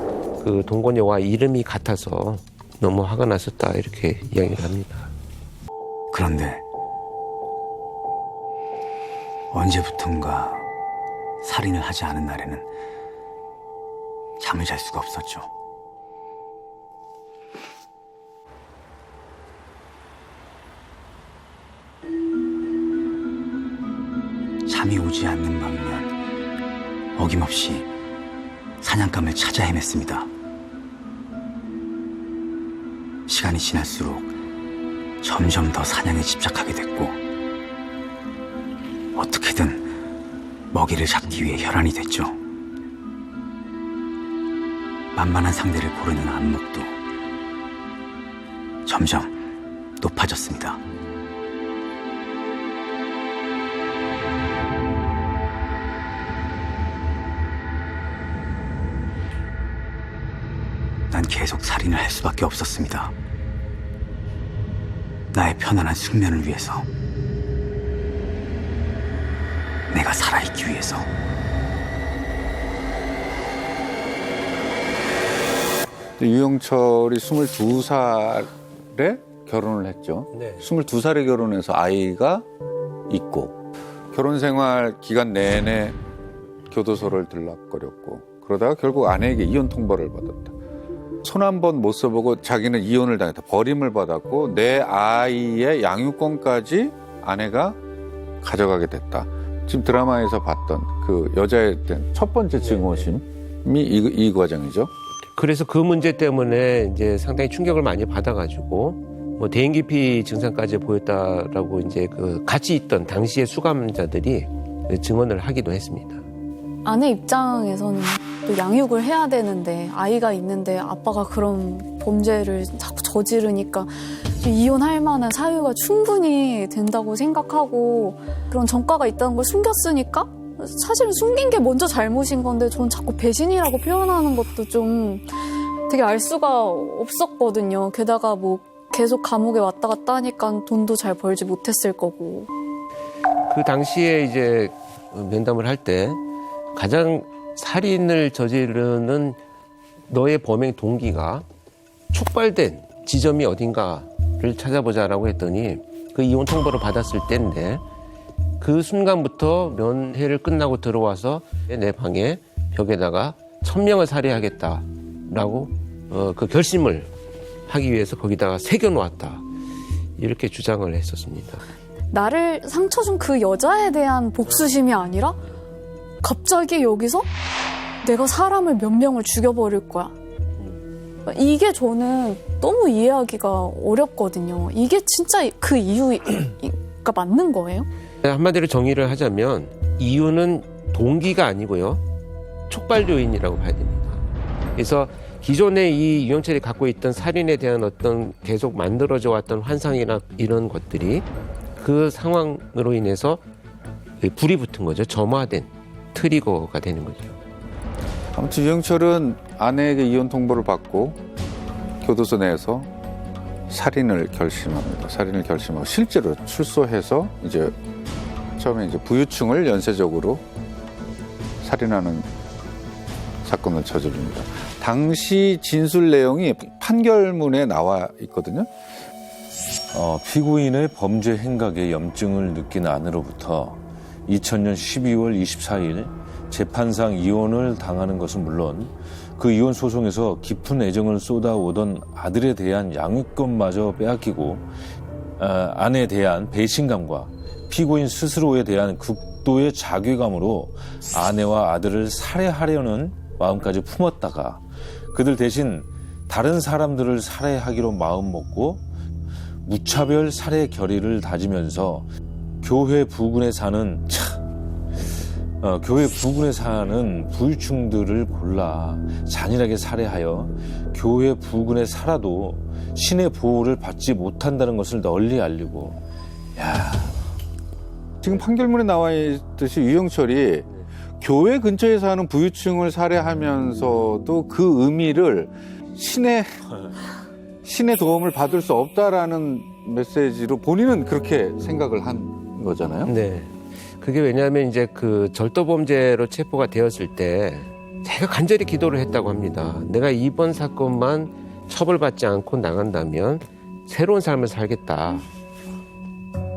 그 동거녀와 이름이 같아서 너무 화가 났었다 이렇게 이야기를 합니다. 그런데 언제부턴가 살인을 하지 않은 날에는 잠을 잘 수가 없었죠. 잠이 오지 않는 밤이면 어김없이 사냥감을 찾아 헤맸습니다. 시간이 지날수록 점점 더 사냥에 집착하게 됐고 어떻게든 먹이를 잡기 위해 혈안이 됐죠. 만만한 상대를 고르는 안목도 점점 높아졌습니다. 난 계속 살인을 할 수밖에 없었습니다. 나의 편안한 숙면을 위해서, 내가 살아있기 위해서. 유영철이 22살에 결혼을 했죠. 네. 22살에 결혼해서 아이가 있고 결혼 생활 기간 내내 교도소를 들락거렸고 그러다가 결국 아내에게 이혼 통보를 받았다. 손 한 번 못 써보고 자기는 이혼을 당했다. 버림을 받았고 내 아이의 양육권까지 아내가 가져가게 됐다. 지금 드라마에서 봤던 그 여자에 대한 첫 번째 증오심이 이 과정이죠. 그래서 그 문제 때문에 이제 상당히 충격을 많이 받아가지고 뭐 대인기피 증상까지 보였다라고 이제 그 같이 있던 당시의 수감자들이 증언을 하기도 했습니다. 아내 입장에서는 또 양육을 해야 되는데 아이가 있는데 아빠가 그런 범죄를 자꾸 저지르니까 이혼할 만한 사유가 충분히 된다고 생각하고 그런 전과가 있다는 걸 숨겼으니까 사실은 숨긴 게 먼저 잘못인 건데 전 자꾸 배신이라고 표현하는 것도 좀 되게 알 수가 없었거든요. 게다가 뭐 계속 감옥에 왔다 갔다 하니까 돈도 잘 벌지 못했을 거고. 그 당시에 이제 면담을 할 때 가장 살인을 저지르는 너의 범행 동기가 촉발된 지점이 어딘가를 찾아보자라고 했더니 그 이혼 통보를 받았을 때인데 그 순간부터 면회를 끝나고 들어와서 내 방에 벽에다가 1000명을 살해하겠다라고 그 결심을 하기 위해서 거기다가 새겨놓았다. 이렇게 주장을 했었습니다. 나를 상처 준 그 여자에 대한 복수심이 아니라 갑자기 여기서 내가 사람을 몇 명을 죽여버릴 거야. 이게 저는 너무 이해하기가 어렵거든요. 이게 진짜 그 이유가 맞는 거예요? 한마디로 정의를 하자면 이유는 동기가 아니고요. 촉발 요인이라고 봐야 됩니다. 그래서 기존에 이 유영철이 갖고 있던 살인에 대한 어떤 계속 만들어져 왔던 환상이나 이런 것들이 그 상황으로 인해서 불이 붙은 거죠. 점화된 트리거가 되는 거죠. 아무튼 유영철은 아내에게 이혼 통보를 받고 교도소 내에서 살인을 결심합니다. 살인을 결심하고 실제로 출소해서 이제 처음에 이제 부유층을 연쇄적으로 살인하는 사건을 저지릅니다. 당시 진술 내용이 판결문에 나와 있거든요. 피고인의 범죄 행각에 염증을 느낀 아내로부터 2000년 12월 24일 재판상 이혼을 당하는 것은 물론 그 이혼 소송에서 깊은 애정을 쏟아오던 아들에 대한 양육권마저 빼앗기고 아내에 대한 배신감과 피고인 스스로에 대한 극도의 자괴감으로 아내와 아들을 살해하려는 마음까지 품었다가 그들 대신 다른 사람들을 살해하기로 마음먹고 무차별 살해 결의를 다지면서 교회 부근에 사는 부유층들을 골라 잔인하게 살해하여 교회 부근에 살아도 신의 보호를 받지 못한다는 것을 널리 알리고. 지금 판결문에 나와 있듯이 유영철이 교회 근처에 사는 부유층을 살해하면서도 그 의미를 신의 도움을 받을 수 없다라는 메시지로 본인은 그렇게 생각을 한 거잖아요. 네. 그게 왜냐하면 이제 그 절도범죄로 체포가 되었을 때 제가 간절히 기도를 했다고 합니다. 내가 이번 사건만 처벌받지 않고 나간다면 새로운 삶을 살겠다.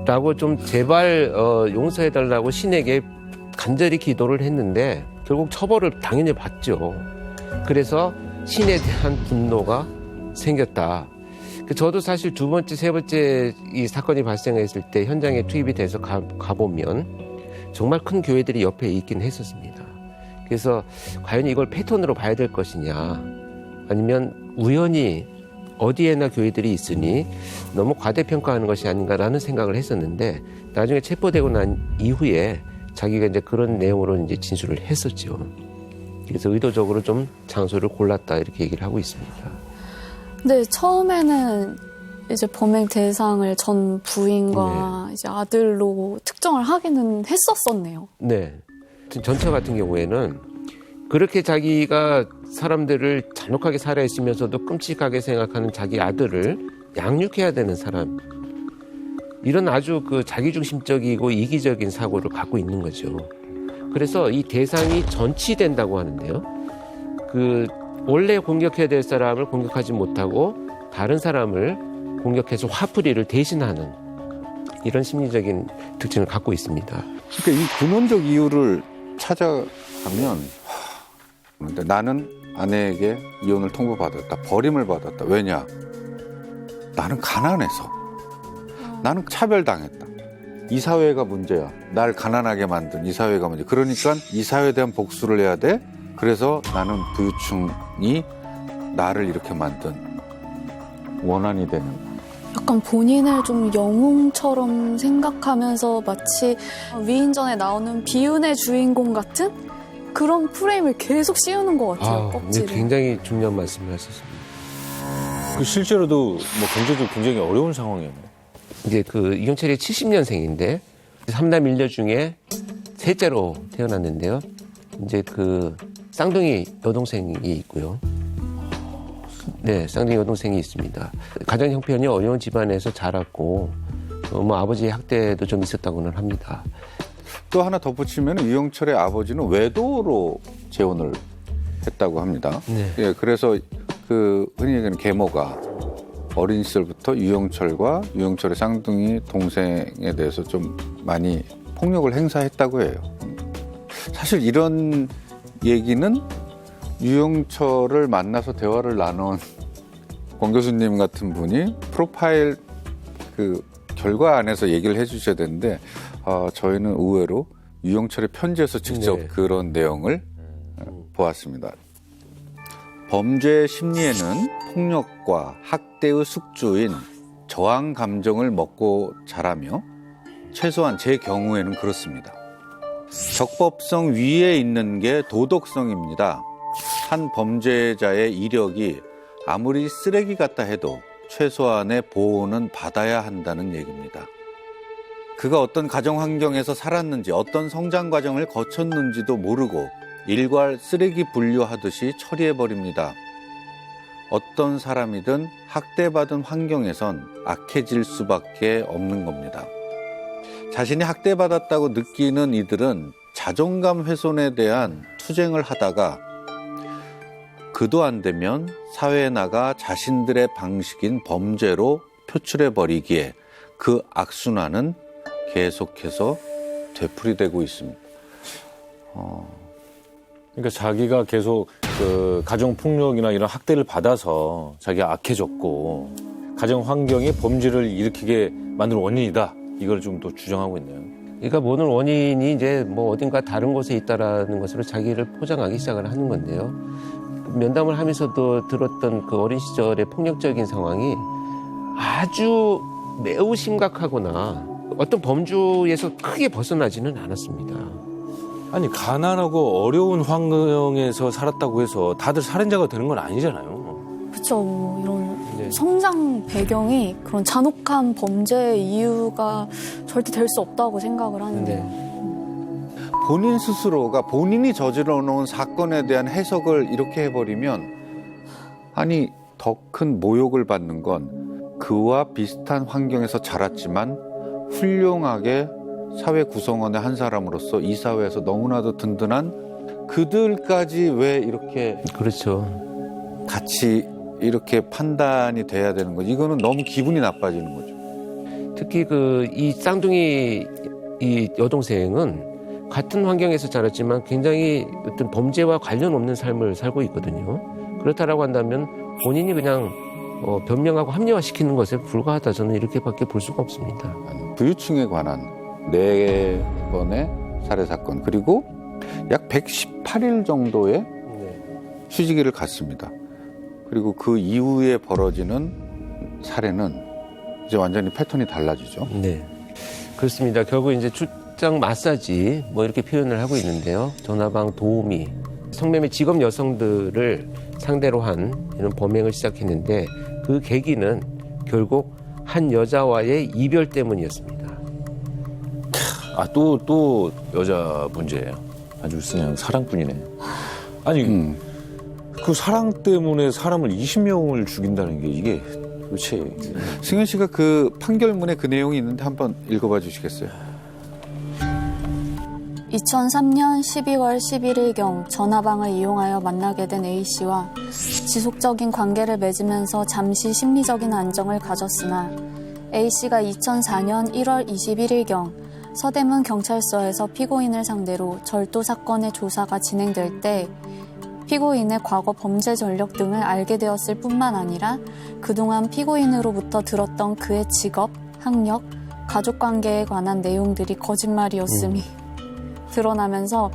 라고 좀 제발 용서해달라고 신에게 간절히 기도를 했는데 결국 처벌을 당연히 받죠. 그래서 신에 대한 분노가 생겼다. 저도 사실 두 번째, 세 번째 이 사건이 발생했을 때 현장에 투입이 돼서 가보면 정말 큰 교회들이 옆에 있긴 했었습니다. 그래서 과연 이걸 패턴으로 봐야 될 것이냐 아니면 우연히 어디에나 교회들이 있으니 너무 과대평가하는 것이 아닌가라는 생각을 했었는데 나중에 체포되고 난 이후에 자기가 이제 그런 내용으로 이제 진술을 했었죠. 그래서 의도적으로 좀 장소를 골랐다 이렇게 얘기를 하고 있습니다. 근데 처음에는 이제 범행 대상을 전 부인과 이제 아들로 특정을 하기는 했었었네요. 네. 전처 같은 경우에는 그렇게 자기가 사람들을 잔혹하게 살해했으면서도 끔찍하게 생각하는 자기 아들을 양육해야 되는 사람. 이런 아주 그 자기중심적이고 이기적인 사고를 갖고 있는 거죠. 그래서 이 대상이 전치된다고 하는데요. 원래 공격해야 될 사람을 공격하지 못하고 다른 사람을 공격해서 화풀이를 대신하는 이런 심리적인 특징을 갖고 있습니다. 그러니까 이 근원적 이유를 찾아가면 그런데 나는 아내에게 이혼을 통보받았다. 버림을 받았다. 왜냐? 나는 가난해서. 나는 차별당했다. 이 사회가 문제야. 날 가난하게 만든 이 사회가 문제. 그러니까 이 사회에 대한 복수를 해야 돼. 그래서 나는 부유층이 나를 이렇게 만든 원한이 되는. 약간 본인을 좀 영웅처럼 생각하면서 마치 위인전에 나오는 비운의 주인공 같은 그런 프레임을 계속 씌우는 것 같아요. 껍질을. 굉장히 중요한 말씀을 하셨습니다. 실제로도 경제적으로 굉장히 어려운 상황이에요. 이제 유영철이 70년생인데 3남 1녀 중에 셋째로 태어났는데요. 이제 그 쌍둥이 여동생이 있고요. 네, 쌍둥이 여동생이 있습니다. 가정 형편이 어려운 집안에서 자랐고 뭐 아버지의 학대도 좀 있었다고는 합니다. 또 하나 덧붙이면 유영철의 아버지는 외도로 재혼을 했다고 합니다. 네. 예, 그래서 그 흔히 얘기하는 계모가 어린 시절부터 유영철과 유영철의 쌍둥이 동생에 대해서 좀 많이 폭력을 행사했다고 해요. 사실 이런 얘기는 유영철을 만나서 대화를 나눈 권 교수님 같은 분이 프로파일 그 결과 안에서 얘기를 해주셔야 되는데 저희는 의외로 유영철의 편지에서 직접 그런 내용을 보았습니다. 범죄 심리에는 폭력과 학대의 숙주인 저항 감정을 먹고 자라며 최소한 제 경우에는 그렇습니다. 적법성 위에 있는 게 도덕성입니다. 한 범죄자의 이력이 아무리 쓰레기 같다 해도 최소한의 보호는 받아야 한다는 얘기입니다. 그가 어떤 가정 환경에서 살았는지 어떤 성장 과정을 거쳤는지도 모르고 일괄 쓰레기 분류하듯이 처리해버립니다. 어떤 사람이든 학대받은 환경에선 악해질 수밖에 없는 겁니다. 자신이 학대받았다고 느끼는 이들은 자존감 훼손에 대한 투쟁을 하다가 그도 안 되면 사회에 나가 자신들의 방식인 범죄로 표출해버리기에 그 악순환은 계속해서 되풀이되고 있습니다. 그러니까 자기가 계속 그 가정 폭력이나 이런 학대를 받아서 자기가 악해졌고 가정 환경이 범죄를 일으키게 만든 원인이다. 이걸 좀 또 주장하고 있네요. 그러니까 모든 원인이 이제 뭐 어딘가 다른 곳에 있다라는 것으로 자기를 포장하기 시작을 하는 건데요. 면담을 하면서도 들었던 그 어린 시절의 폭력적인 상황이 아주 매우 심각하거나 어떤 범주에서 크게 벗어나지는 않았습니다. 아니 가난하고 어려운 환경에서 살았다고 해서 다들 살인자가 되는 건 아니잖아요. 그렇죠. 이런 성장 배경이 그런 잔혹한 범죄의 이유가 절대 될 수 없다고 생각을 하는데 본인 스스로가 본인이 저질러 놓은 사건에 대한 해석을 이렇게 해버리면 아니 더 큰 모욕을 받는 건 그와 비슷한 환경에서 자랐지만 훌륭하게 사회 구성원의 한 사람으로서 이 사회에서 너무나도 든든한 그들까지 왜 이렇게 그렇죠. 같이 이렇게 판단이 돼야 되는 거지. 이거는 너무 기분이 나빠지는 거죠. 특히 그 이 쌍둥이 이 여동생은 같은 환경에서 자랐지만 굉장히 어떤 범죄와 관련 없는 삶을 살고 있거든요. 그렇다라고 한다면 본인이 그냥 변명하고 합리화시키는 것에 불과하다. 저는 이렇게밖에 볼 수가 없습니다. 부유층에 관한 4번의 살해 사건 그리고 약 118일 정도의 휴지기를 갔습니다. 그리고 그 이후에 벌어지는 살해는 이제 완전히 패턴이 달라지죠. 네, 그렇습니다. 결국 이제 출장 마사지 뭐 이렇게 표현을 하고 있는데요. 전화방 도우미, 성매매 직업 여성들을 상대로 한 이런 범행을 시작했는데 그 계기는 결국 한 여자와의 이별 때문이었습니다. 또 여자 문제예요. 아주 그냥 사랑꾼이네. 아니 그 사랑 때문에 사람을 20명을 죽인다는 게 이게 도대체. 승현 씨가 그 판결문에 그 내용이 있는데 한번 읽어봐 주시겠어요? 2003년 12월 11일경 전화방을 이용하여 만나게 된 A씨와 지속적인 관계를 맺으면서 잠시 심리적인 안정을 가졌으나 A씨가 2004년 1월 21일경 서대문 경찰서에서 피고인을 상대로 절도 사건의 조사가 진행될 때 피고인의 과거 범죄 전력 등을 알게 되었을 뿐만 아니라 그동안 피고인으로부터 들었던 그의 직업, 학력, 가족관계에 관한 내용들이 거짓말이었음이 드러나면서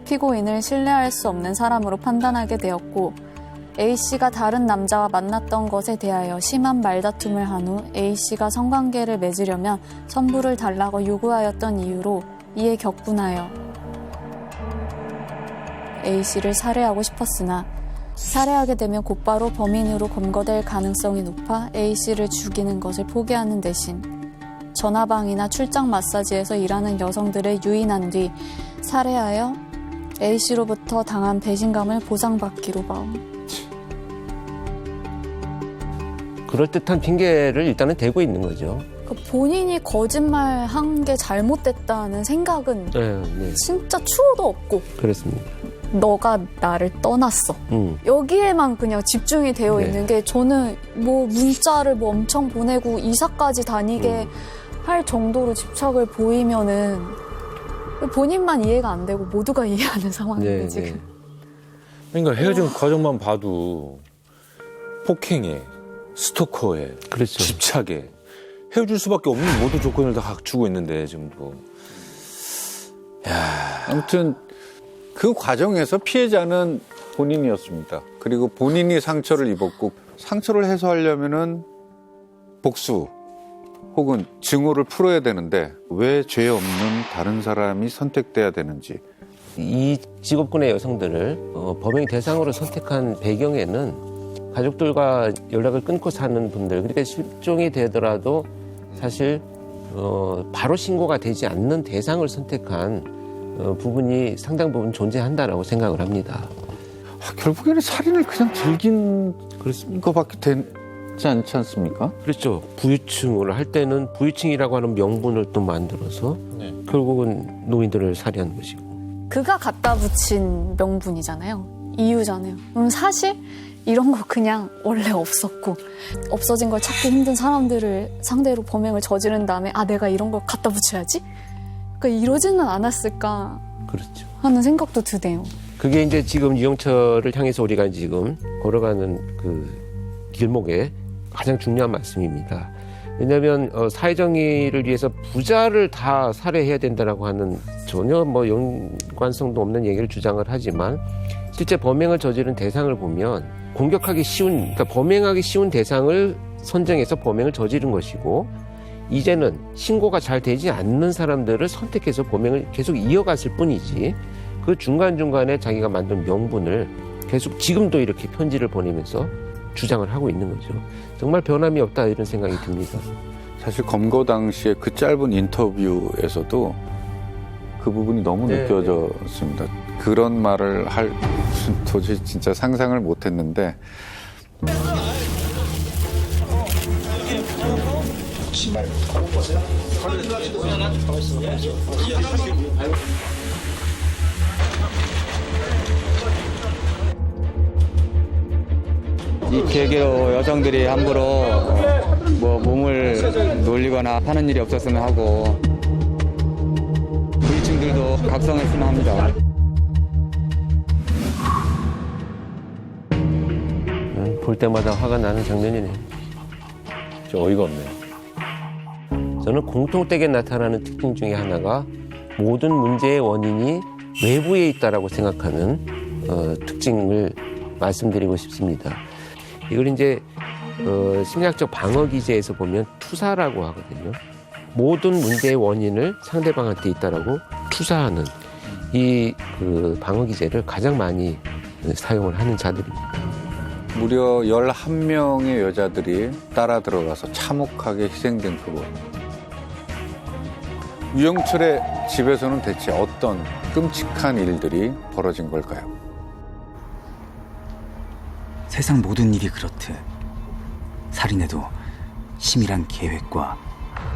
피고인을 신뢰할 수 없는 사람으로 판단하게 되었고 A씨가 다른 남자와 만났던 것에 대하여 심한 말다툼을 한 후 A씨가 성관계를 맺으려면 선불을 달라고 요구하였던 이유로 이에 격분하여 A씨를 살해하고 싶었으나 살해하게 되면 곧바로 범인으로 검거될 가능성이 높아 A씨를 죽이는 것을 포기하는 대신 전화방이나 출장 마사지에서 일하는 여성들을 유인한 뒤 살해하여 A씨로부터 당한 배신감을 보상받기로 마음. 그럴듯한 핑계를 일단은 대고 있는 거죠. 본인이 거짓말한 게 잘못됐다는 생각은 네. 진짜 추호도 없고 그렇습니다. 너가 나를 떠났어. 여기에만 그냥 집중이 되어 있는 게 저는 뭐 문자를 뭐 엄청 보내고 이사까지 다니게 할 정도로 집착을 보이면은 본인만 이해가 안 되고 모두가 이해하는 상황인데 지금. 그러니까 헤어진 과정만 봐도 폭행에 스토커에 그렇죠. 집착에 헤어질 수밖에 없는 모든 조건을 다 갖추고 있는데 지금도. 아무튼 그 과정에서 피해자는 본인이었습니다. 그리고 본인이 상처를 입었고 상처를 해소하려면은 복수 혹은 증오를 풀어야 되는데 왜 죄 없는 다른 사람이 선택돼야 되는지. 이 직업군의 여성들을 범행 대상으로 선택한 배경에는 가족들과 연락을 끊고 사는 분들, 그러니까 실종이 되더라도 사실 바로 신고가 되지 않는 대상을 선택한 부분이 상당 부분 존재한다라고 생각을 합니다. 결국에는 살인을 그냥 즐긴 것밖에 되지 않지 않습니까? 그렇죠. 부유층으로 할 때는 부유층이라고 하는 명분을 또 만들어서 결국은 노인들을 살해한 것이고. 그가 갖다 붙인 명분이잖아요. 이유잖아요. 그럼 사실 이런 거 그냥 원래 없었고 없어진 걸 찾기 힘든 사람들을 상대로 범행을 저지른 다음에 내가 이런 걸 갖다 붙여야지? 그러니까 이러지는 않았을까 그렇죠. 하는 생각도 드네요. 그게 이제 지금 유영철을 향해서 우리가 지금 걸어가는 그 길목에 가장 중요한 말씀입니다. 왜냐하면 사회정의를 위해서 부자를 다 살해해야 된다라고 하는 전혀 뭐 연관성도 없는 얘기를 주장을 하지만 실제 범행을 저지른 대상을 보면 공격하기 쉬운, 그러니까 범행하기 쉬운 대상을 선정해서 범행을 저지른 것이고 이제는 신고가 잘 되지 않는 사람들을 선택해서 범행을 계속 이어갔을 뿐이지 그 중간중간에 자기가 만든 명분을 계속 지금도 이렇게 편지를 보내면서 주장을 하고 있는 거죠. 정말 변함이 없다 이런 생각이 듭니다. 사실 검거 당시에 그 짧은 인터뷰에서도 그 부분이 너무 느껴졌습니다. 그런 말을 할 도저히 진짜 상상을 못했는데 이 계기로 여성들이 함부로 뭐 몸을 놀리거나 하는 일이 없었으면 하고 부유층들도 각성했으면 합니다. 볼 때마다 화가 나는 장면이네요. 좀 어이가 없네요. 저는 공통되게 나타나는 특징 중에 하나가 모든 문제의 원인이 외부에 있다라고 생각하는 특징을 말씀드리고 싶습니다. 이걸 이제 심리학적 방어 기제에서 보면 투사라고 하거든요. 모든 문제의 원인을 상대방한테 있다라고 투사하는 이 그 방어 기제를 가장 많이 사용을 하는 자들입니다. 무려 11명의 여자들이 따라 들어가서 참혹하게 희생된 그곳. 유영철의 집에서는 대체 어떤 끔찍한 일들이 벌어진 걸까요? 세상 모든 일이 그렇듯 살인에도 치밀한 계획과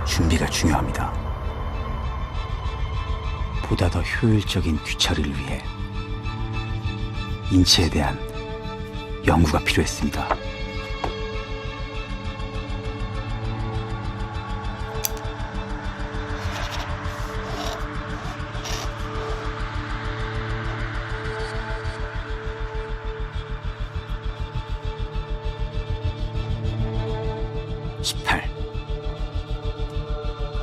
준비가 중요합니다. 보다 더 효율적인 뒤처리를 위해 인체에 대한 연구가 필요했습니다.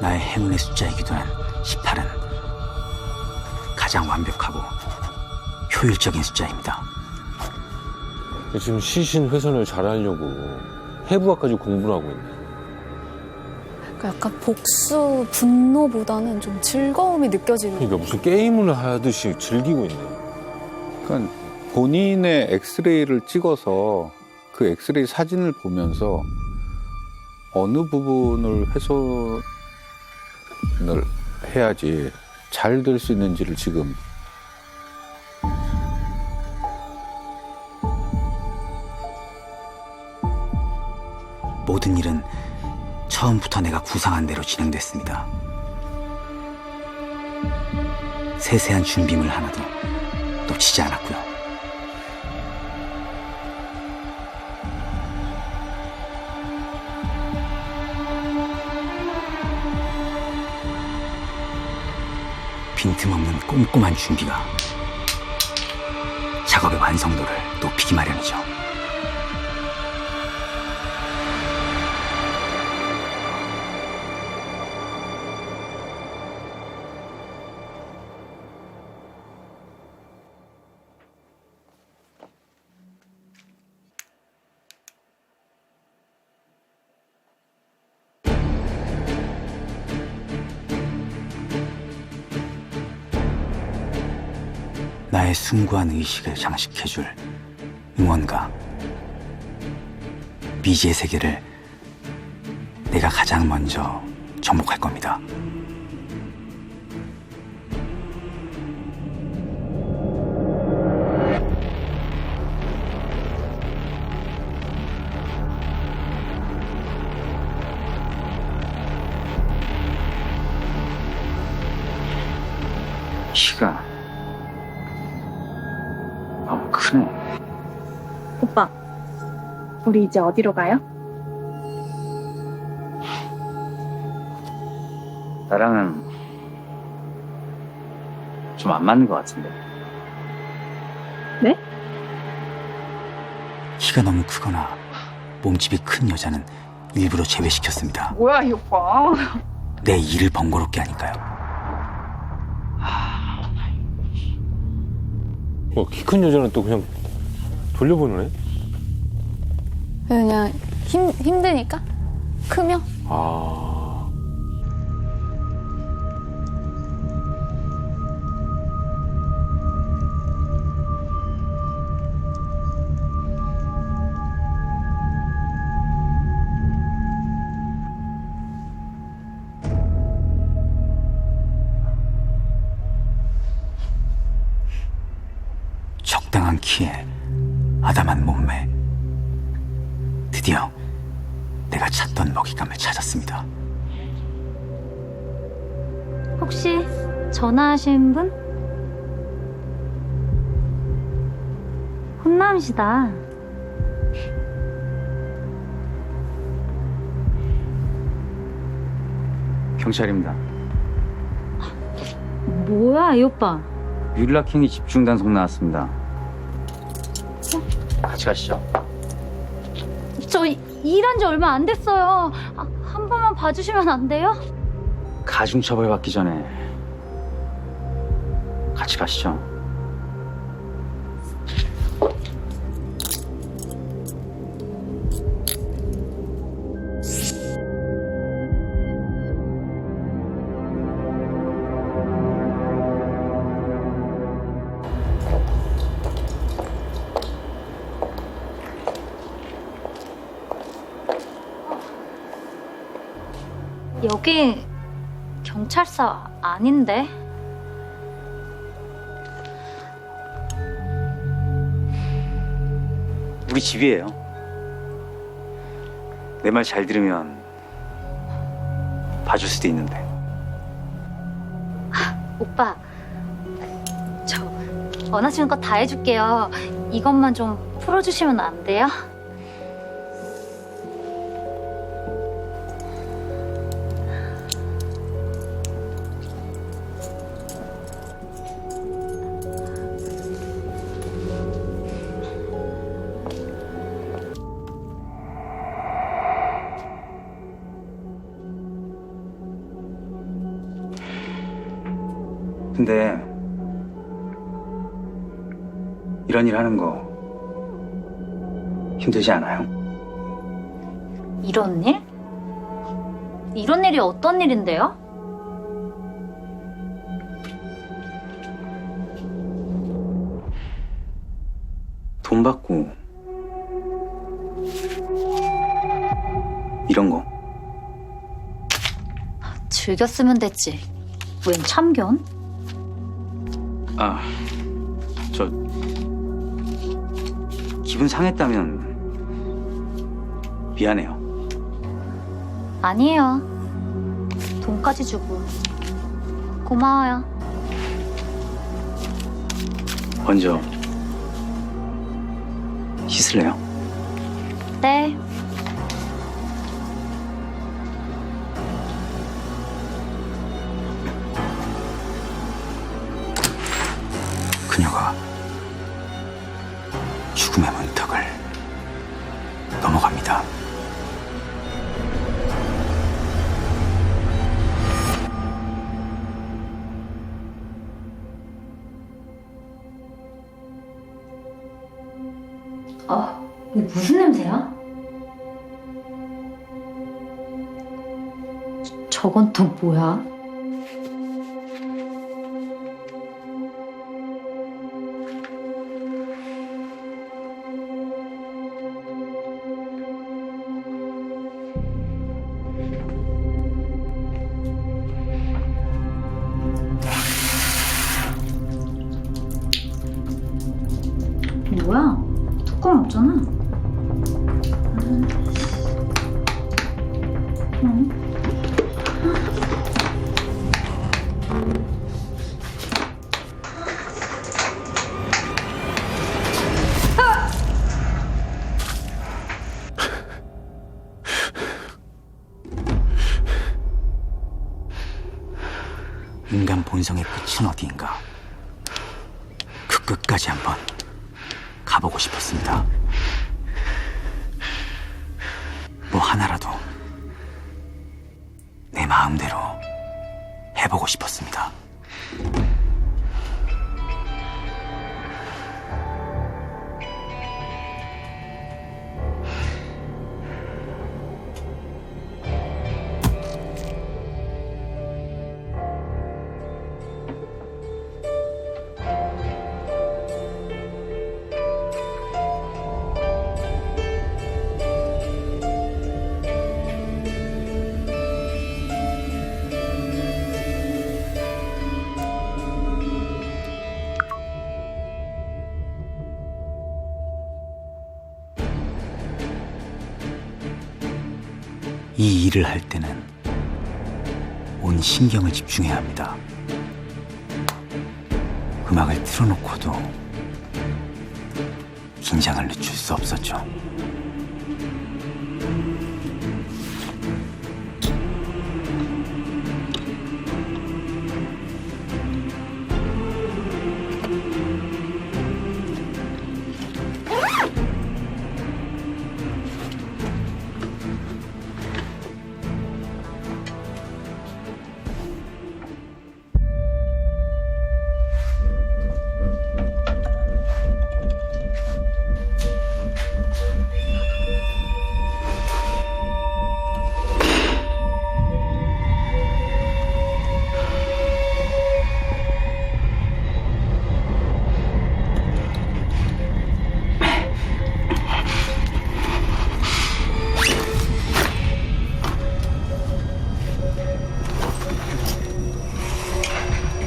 나의 행운의 숫자이기도 한 18은 가장 완벽하고 효율적인 숫자입니다. 지금 시신 훼손을 잘하려고 해부학까지 공부를 하고 있네. 그러니까 약간 복수, 분노보다는 좀 즐거움이 느껴지는. 그러니까 무슨 게임을 하듯이 즐기고 있네. 그러니까 본인의 엑스레이를 찍어서 그 엑스레이 사진을 보면서 어느 부분을 해야지 잘 될 수 있는지를 지금 모든 일은 처음부터 내가 구상한 대로 진행됐습니다. 세세한 준비물 하나도 놓치지 않았고요. 빈틈없는 꼼꼼한 준비가 작업의 완성도를 높이기 마련이죠. 나의 숭고한 의식을 장식해줄 응원가, 미지의 세계를 내가 가장 먼저 접목할 겁니다. 키가 너무 크네. 오빠, 우리 이제 어디로 가요? 나랑은 좀 안 맞는 것 같은데. 네? 키가 너무 크거나 몸집이 큰 여자는 일부러 제외시켰습니다. 뭐야, 이 오빠. 내 일을 번거롭게 하니까요. 키 큰 여자는 또 그냥 돌려보는 애? 그냥 힘드니까? 크면? 아. 적당한 키에 아담한 몸매. 드디어 내가 찾던 먹잇감을 찾았습니다. 혹시 전화하신 분? 훈남이시다. 경찰입니다. 뭐야, 이 오빠. 뮬라킹이 집중 단속 나왔습니다. 같이 가시죠. 저 일한 지 얼마 안 됐어요. 한 번만 봐주시면 안 돼요? 가중처벌 받기 전에 같이 가시죠. 여기 경찰서 아닌데? 우리 집이에요. 내 말 잘 들으면 봐줄 수도 있는데. 오빠, 저 원하시는 거 다 해줄게요. 이것만 좀 풀어주시면 안 돼요? 근데 이런 일 하는 거 힘들지 않아요? 이런 일? 이런 일이 어떤 일인데요? 돈 받고 이런 거. 즐겼으면 됐지. 웬 참견? 아, 저 기분 상했다면 미안해요. 아니에요. 돈까지 주고. 고마워요. 먼저 씻을래요? 네. 그녀가 죽음의 문턱을 넘어갑니다. 이게 무슨 냄새야? 저건 또 뭐야? 뭐야? 뚜껑 없잖아. 인간 본성의 끝은 어디인가? 그 끝까지 한번 가보고 싶었습니다. 뭐 하나라도 내 마음대로 해보고 싶었습니다. 이 일을 할 때는 온 신경을 집중해야 합니다. 음악을 틀어놓고도 긴장을 늦출 수 없었죠.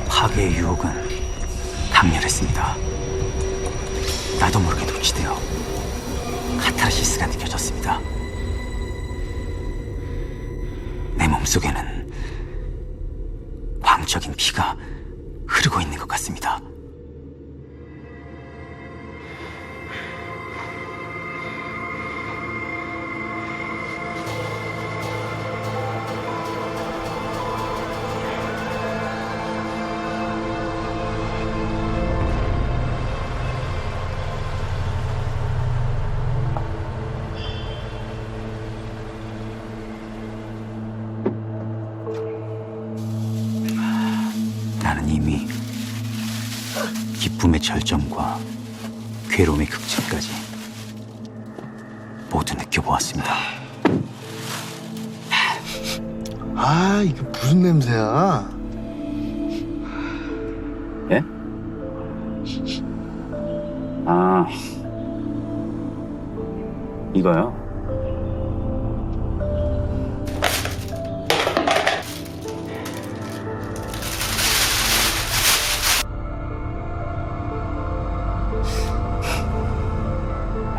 파괴의 유혹은 강렬했습니다. 나도 모르게 녹취되어 카타르시스가 느껴졌습니다. 내 몸속에는 광적인 피가 흐르고 있는 것 같습니다. 나는 이미 기쁨의 절정과 괴로움의 극치까지 모두 느껴보았습니다. 아, 이게 무슨 냄새야? 예? 아, 이거요?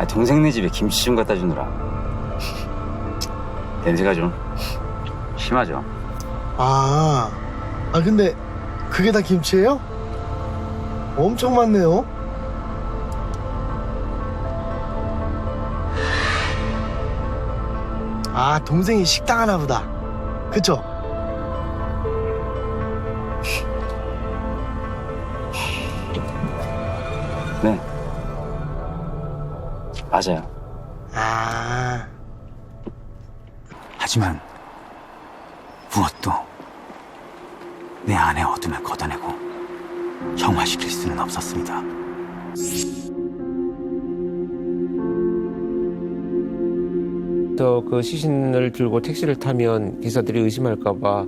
동생네 집에 김치 좀 갖다 주느라 냄새가 좀 심하죠. 근데 그게 다 김치예요? 엄청 많네요. 동생이 식당 하나 보다. 그쵸? 네, 맞아요. 하지만 무엇도 내 안의 어둠을 걷어내고 정화시킬 수는 없었습니다. 또 그 시신을 들고 택시를 타면 기사들이 의심할까봐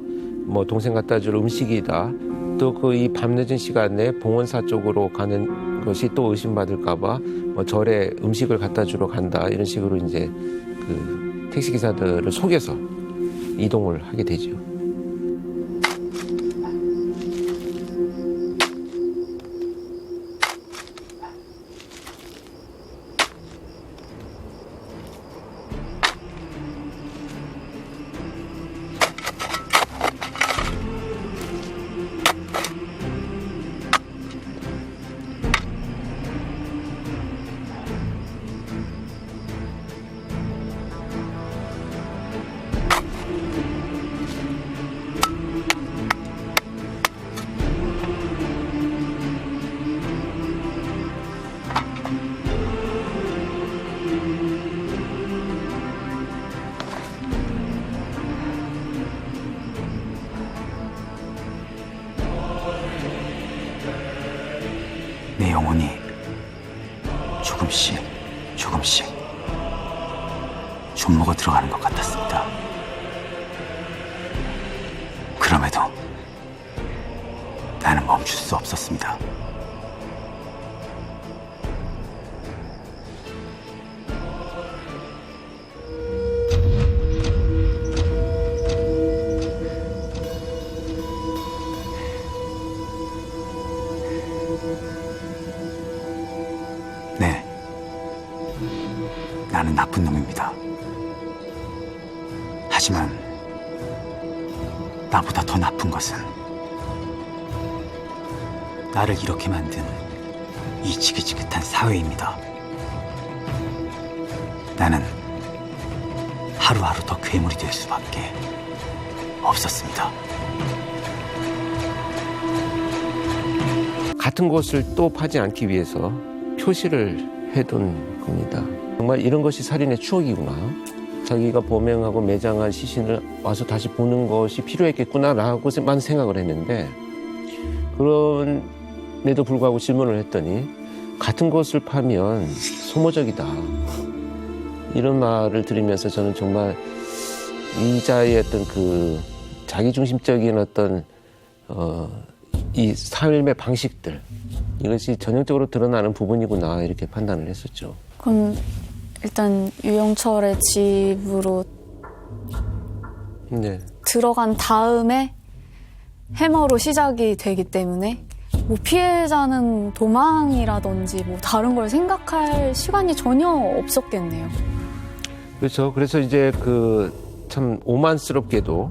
뭐 동생 갖다 줄 음식이다. 또 그 이 밤늦은 시간에 봉원사 쪽으로 가는 것이 또 의심받을까봐 뭐 절에 음식을 갖다 주러 간다. 이런 식으로 이제 그 택시 기사들을 속여서 이동을 하게 되죠. 내 영혼이 조금씩 좀먹어 들어가는 것 같았습니다. 그럼에도 나는 멈출 수 없었습니다. 네, 나는 나쁜 놈입니다. 하지만 나보다 더 나쁜 것은 나를 이렇게 만든 이 지긋지긋한 사회입니다. 나는 하루하루 더 괴물이 될 수밖에 없었습니다. 같은 곳을 또 파지 않기 위해서 표시를 해둔 겁니다. 정말 이런 것이 살인의 추억이구나. 자기가 범행하고 매장한 시신을 와서 다시 보는 것이 필요했겠구나라고만 생각을 했는데, 그럼에도 불구하고 질문을 했더니 같은 곳을 파면 소모적이다. 이런 말을 들으면서 저는 정말 이자의 어떤 그 자기중심적인 어떤 이 삶의 방식들, 이것이 전형적으로 드러나는 부분이구나 이렇게 판단을 했었죠. 그럼 일단 유영철의 집으로 네. 들어간 다음에 해머로 시작이 되기 때문에 뭐 피해자는 도망이라든지 뭐 다른 걸 생각할 시간이 전혀 없었겠네요. 그렇죠. 그래서 이제 그 참 오만스럽게도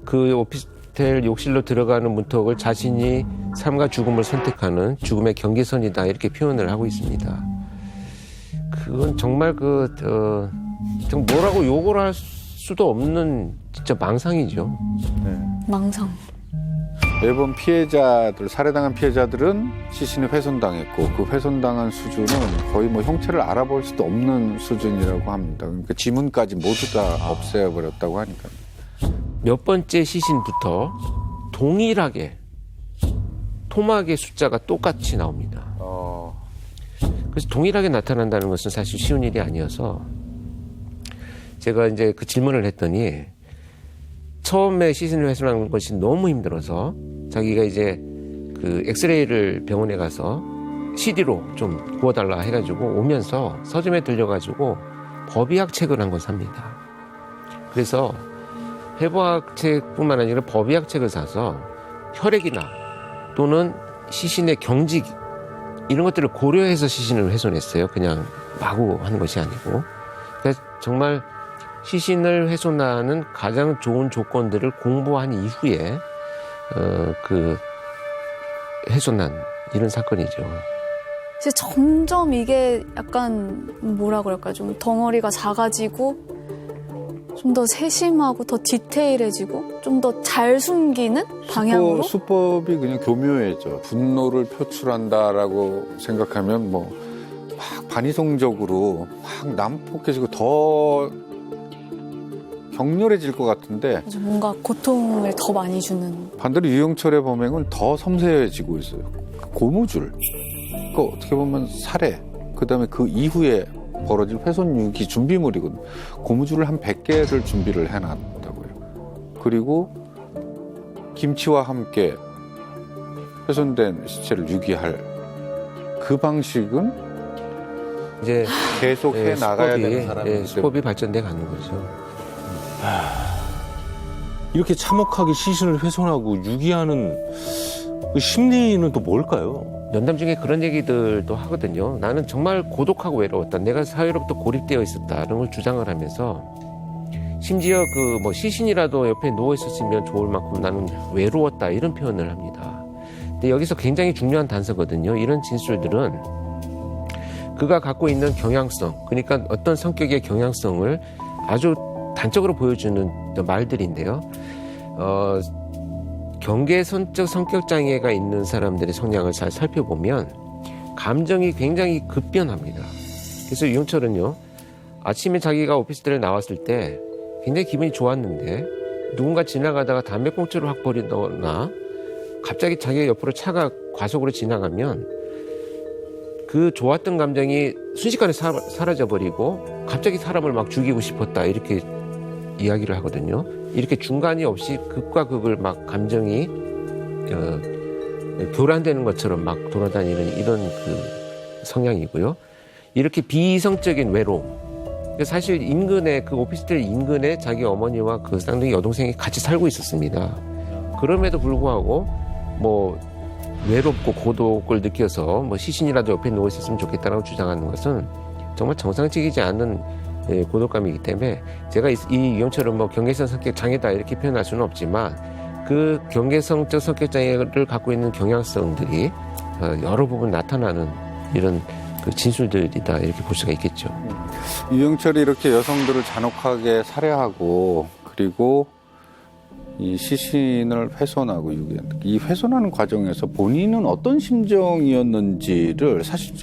그 오피스텔 욕실로 들어가는 문턱을 자신이 삶과 죽음을 선택하는 죽음의 경계선이다 이렇게 표현을 하고 있습니다. 그건 정말 뭐라고 욕을 할 수도 없는 진짜 망상이죠. 네. 망상. 매번 피해자들, 살해당한 피해자들은 시신이 훼손당했고 그 훼손당한 수준은 거의 뭐 형체를 알아볼 수도 없는 수준이라고 합니다. 그러니까 지문까지 모두 다 없애버렸다고 하니까. 몇 번째 시신부터 동일하게 토막의 숫자가 똑같이 나옵니다. 그래서 동일하게 나타난다는 것은 사실 쉬운 일이 아니어서 제가 이제 그 질문을 했더니 처음에 시신을 훼손한 것이 너무 힘들어서 자기가 이제 그 엑스레이를 병원에 가서 CD로 좀 구워달라 해가지고 오면서 서점에 들려가지고 법의학 책을 한 권 삽니다. 그래서 해부학 책뿐만 아니라 법의학 책을 사서 혈액이나 또는 시신의 경직 이런 것들을 고려해서 시신을 훼손했어요. 그냥 마구 하는 것이 아니고. 그래서 정말 시신을 훼손하는 가장 좋은 조건들을 공부한 이후에 훼손한 이런 사건이죠. 이제 점점 이게 약간 뭐라 그럴까, 좀 덩어리가 작아지고 좀 더 세심하고 더 디테일해지고 좀 더 잘 숨기는 방향으로. 수법이 그냥 교묘해져. 분노를 표출한다라고 생각하면 막 반이성적으로 막 난폭해지고 더 격렬해질 것 같은데 뭔가 고통을 더 많이 주는. 반대로 유영철의 범행은 더 섬세해지고 있어요. 고무줄, 그 어떻게 보면 살해, 그다음에 그 이후에 벌어질 훼손 유기 준비물이거든요. 고무줄을 한 100개를 준비를 해놨다고요. 그리고 김치와 함께 훼손된 시체를 유기할 그 방식은 이제 계속 해 나가야 되는 사람이기 수법이 발전돼 가는 거죠. 이렇게 참혹하게 시신을 훼손하고 유기하는 그 심리는 또 뭘까요? 연담 중에 그런 얘기들도 하거든요. 나는 정말 고독하고 외로웠다. 내가 사회로부터 고립되어 있었다. 이런 걸 주장을 하면서 심지어 시신이라도 옆에 누워 있었으면 좋을 만큼 나는 외로웠다. 이런 표현을 합니다. 근데 여기서 굉장히 중요한 단서거든요. 이런 진술들은 그가 갖고 있는 경향성, 그러니까 어떤 성격의 경향성을 아주 단적으로 보여주는 말들인데요. 경계선적 성격장애가 있는 사람들의 성향을 잘 살펴보면 감정이 굉장히 급변합니다. 그래서 유영철은요, 아침에 자기가 오피스텔에 나왔을 때 굉장히 기분이 좋았는데 누군가 지나가다가 담배꽁초를 확 버리거나 갑자기 자기 옆으로 차가 과속으로 지나가면 그 좋았던 감정이 순식간에 사라져버리고 갑자기 사람을 막 죽이고 싶었다, 이렇게 이야기를 하거든요. 이렇게 중간이 없이 극과 극을 막 감정이 교란되는 것처럼 막 돌아다니는 이런 그 성향이고요. 이렇게 비이성적인 외로움. 사실 인근에, 그 오피스텔 인근에 자기 어머니와 그 쌍둥이 여동생이 같이 살고 있었습니다. 그럼에도 불구하고 외롭고 고독을 느껴서 시신이라도 옆에 누워 있었으면 좋겠다라고 주장하는 것은 정말 정상적이지 않은 고독감이기 때문에 제가 이 유영철은 경계성 성격 장애다 이렇게 표현할 수는 없지만 그 경계성적 성격 장애를 갖고 있는 경향성들이 여러 부분 나타나는 이런 그 진술들이다, 이렇게 볼 수가 있겠죠. 유영철이 이렇게 여성들을 잔혹하게 살해하고 그리고 이 시신을 훼손하고 유기한, 이 훼손하는 과정에서 본인은 어떤 심정이었는지를 사실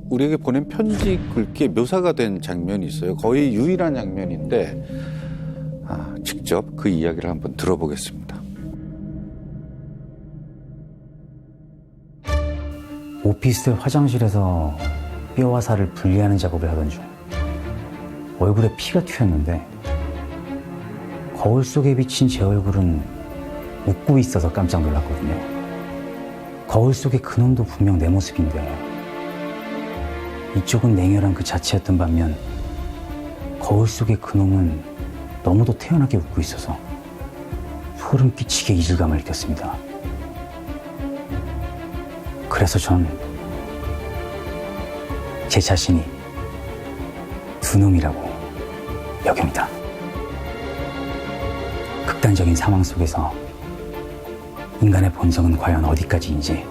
우리에게 보낸 편지 글귀에 묘사가 된 장면이 있어요. 거의 유일한 장면인데 직접 그 이야기를 한번 들어보겠습니다. 오피스텔 화장실에서 뼈와 살을 분리하는 작업을 하던 중 얼굴에 피가 튀었는데 거울 속에 비친 제 얼굴은 웃고 있어서 깜짝 놀랐거든요. 거울 속의 그놈도 분명 내 모습인데 이쪽은 냉혈한 그 자체였던 반면 거울 속의 그놈은 너무도 태연하게 웃고 있어서 소름 끼치게 이질감을 느꼈습니다. 그래서 전 제 자신이 두 놈이라고 여깁니다. 극단적인 상황 속에서 인간의 본성은 과연 어디까지인지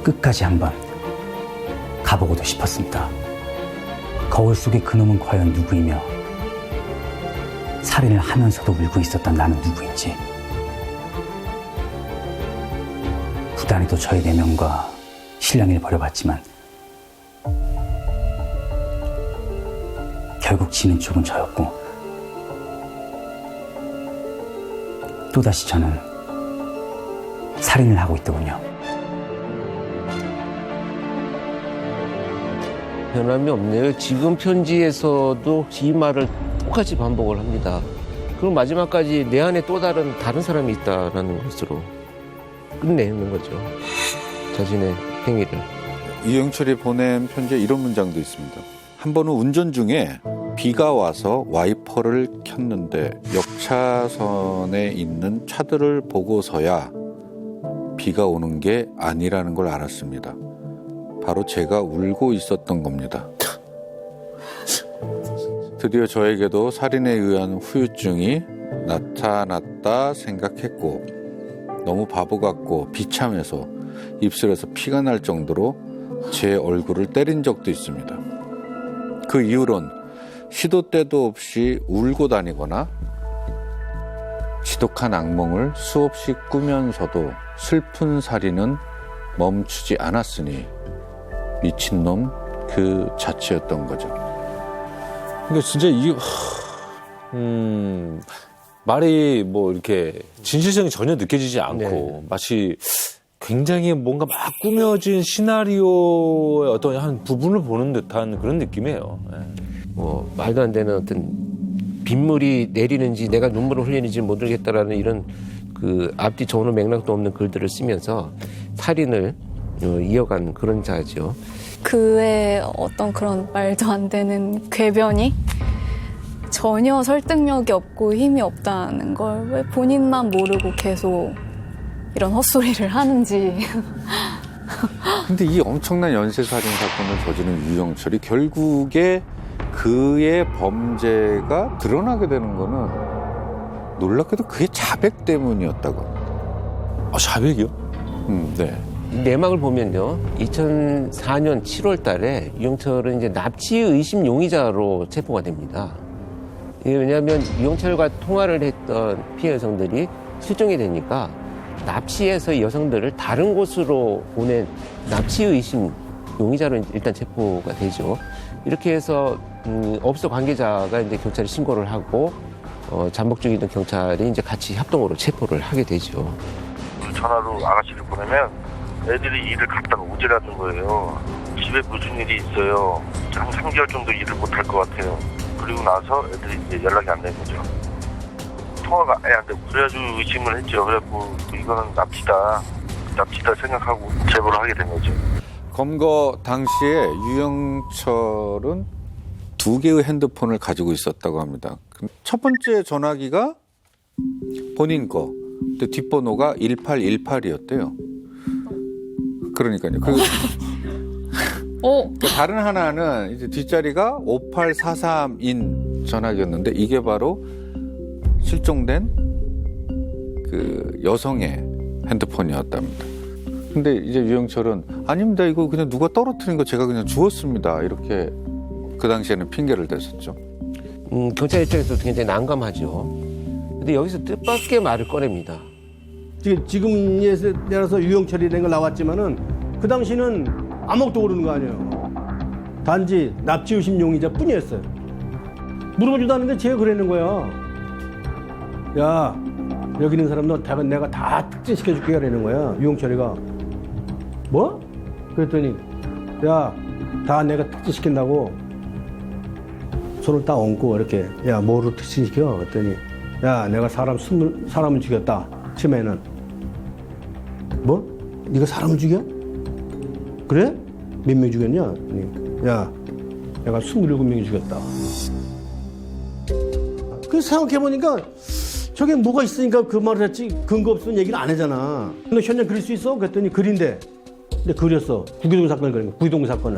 끝까지 한번 가보고도 싶었습니다. 거울 속의 그놈은 과연 누구이며 살인을 하면서도 울고 있었던 나는 누구인지, 부단히도 저의 내면과 실랑이를 벌여봤지만 결국 지는 쪽은 저였고 또다시 저는 살인을 하고 있더군요. 변함이 없네요. 지금 편지에서도 이 말을 똑같이 반복을 합니다. 그럼 마지막까지 내 안에 또 다른 사람이 있다라는 것으로 끝내는 거죠. 자신의 행위를. 유영철이 보낸 편지에 이런 문장도 있습니다. 한 번은 운전 중에 비가 와서 와이퍼를 켰는데 역차선에 있는 차들을 보고서야 비가 오는 게 아니라는 걸 알았습니다. 바로 제가 울고 있었던 겁니다. 드디어 저에게도 살인에 의한 후유증이 나타났다 생각했고 너무 바보 같고 비참해서 입술에서 피가 날 정도로 제 얼굴을 때린 적도 있습니다. 그 이후론 시도 때도 없이 울고 다니거나 지독한 악몽을 수없이 꾸면서도 슬픈 살인은 멈추지 않았으니 미친놈 그 자체였던 거죠. 그러니까 진짜 이게 말이 뭐 이렇게 진실성이 전혀 느껴지지 않고 마치 굉장히 뭔가 막 꾸며진 시나리오의 어떤 한 부분을 보는 듯한 그런 느낌이에요. 뭐 말도 안 되는 어떤 빗물이 내리는지 내가 눈물을 흘리는지 모르겠다라는 이런 그 앞뒤 전후 맥락도 없는 글들을 쓰면서 살인을 이어간 그런 자죠. 그의 어떤 그런 말도 안 되는 궤변이 전혀 설득력이 없고 힘이 없다는 걸 왜 본인만 모르고 계속 이런 헛소리를 하는지. 근데 이 엄청난 연쇄살인 사건을 저지른 유영철이 결국에 그의 범죄가 드러나게 되는 거는 놀랍게도 그의 자백 때문이었다고. 아, 자백이요? 네. 내막을 보면요. 2004년 7월 달에 유영철은 이제 납치 의심 용의자로 체포가 됩니다. 이게 왜냐하면 유영철과 통화를 했던 피해 여성들이 실종이 되니까 납치해서 여성들을 다른 곳으로 보낸 납치 의심 용의자로 일단 체포가 되죠. 이렇게 해서 업소 관계자가 이제 경찰에 신고를 하고 잠복 중에 있던 경찰이 이제 같이 협동으로 체포를 하게 되죠. 전화로 아가씨를 보내면 애들이 일을 갔다가 오지라는 거예요. 집에 무슨 일이 있어요. 한 3개월 정도 일을 못 할 것 같아요. 그리고 나서 애들이 이제 연락이 안 되는 거죠. 통화가 아예 안 되고 그래가지고 의심을 했죠. 그래갖고 이거는 납치다 생각하고 제보를 하게 된 거죠. 검거 당시에 유영철은 2개의 핸드폰을 가지고 있었다고 합니다. 첫 번째 전화기가 본인 거, 근데 뒷번호가 1818이었대요. 그러니까요. 다른 하나는 이제 뒷자리가 5843인 전화기였는데 이게 바로 실종된 그 여성의 핸드폰이었답니다. 근데 이제 유영철은 아닙니다. 이거 그냥 누가 떨어뜨린 거 제가 그냥 주웠습니다. 이렇게 그 당시에는 핑계를 댔었죠. 경찰 입장에서도 굉장히 난감하죠. 근데 여기서 뜻밖의 말을 꺼냅니다. 지금에 따라서 유영철이라는 걸 나왔지만은 그 당시는 아무것도 모르는 거 아니에요. 단지 납치 의심 용의자 뿐이었어요. 물어보지도 않는데 제가 그러는 거야. 야, 여기 있는 사람 너 내가 다 특진시켜줄게 그러는 거야. 유영철이가. 뭐? 그랬더니 야, 다 내가 특진시킨다고 손을 딱 얹고 이렇게 야, 뭐로 특진시켜? 그랬더니 야, 내가 사람을 죽였다. 처음에는 뭐? 네가 사람을 죽여? 그래? 몇 명 죽였냐? 야, 내가 27명이 죽였다. 그래서 생각해보니까 저게 뭐가 있으니까 그 말을 했지 근거 없으면 얘기를 안 하잖아. 너 현장 그릴 수 있어? 그랬더니 그린데. 근데 그렸어. 구기동 사건을 그린 거야. 구기동 사건을.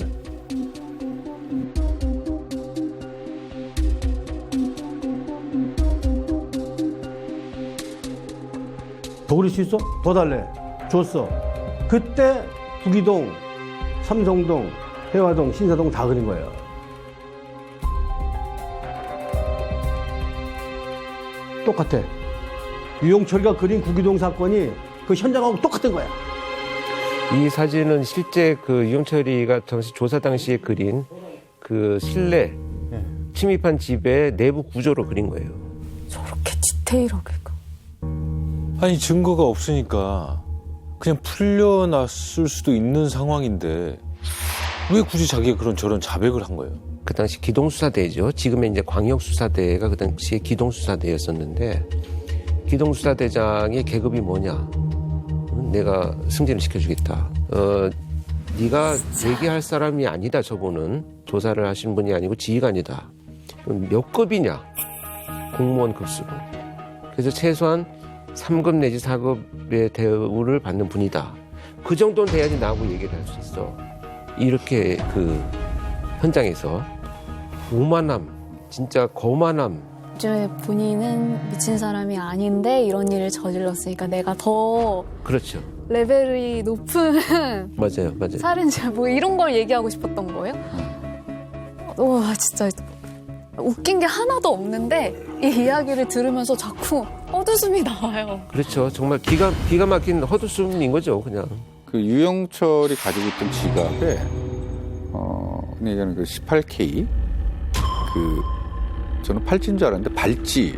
더 그릴 수 있어? 더 달래. 줬어. 그때 구기동, 삼성동, 해화동, 신사동 다 그린 거예요. 똑같아. 유영철이가 그린 구기동 사건이 그 현장하고 똑같은 거야. 이 사진은 실제 그 유영철이가 당시 조사 당시에 그린 그 실내 침입한 집의 내부 구조로 그린 거예요. 저렇게 디테일하게. 아니 증거가 없으니까 그냥 풀려났을 수도 있는 상황인데 왜 굳이 자기가 저런 자백을 한 거예요? 그 당시 기동수사대죠. 지금의 이제 광역수사대가 그 당시에 기동수사대였었는데 기동수사대장의 계급이 뭐냐? 내가 승진을 시켜주겠다. 네가 얘기할 사람이 아니다. 저분은 조사를 하신 분이 아니고 지휘관이다. 몇 급이냐? 공무원 급수로. 그래서 최소한 3급 내지 4급의 대우를 받는 분이다. 그 정도는 돼야지 나하고 얘기를 할 수 있어. 이렇게 그 현장에서 오만함, 진짜 거만함. 이제 본인은 미친 사람이 아닌데 이런 일을 저질렀으니까 내가 더 그렇죠. 레벨이 높은 맞아요. 살인자 뭐 이런 걸 얘기하고 싶었던 거예요. 와 진짜 웃긴 게 하나도 없는데 이 이야기를 들으면서 자꾸 헛웃음이 나와요. 그렇죠. 정말 기가 막힌 헛웃음인 거죠, 그냥. 그 유영철이 가지고 있던 지갑에 흔히 얘기하는 그 18K 저는 팔찌인 줄 알았는데 발찌.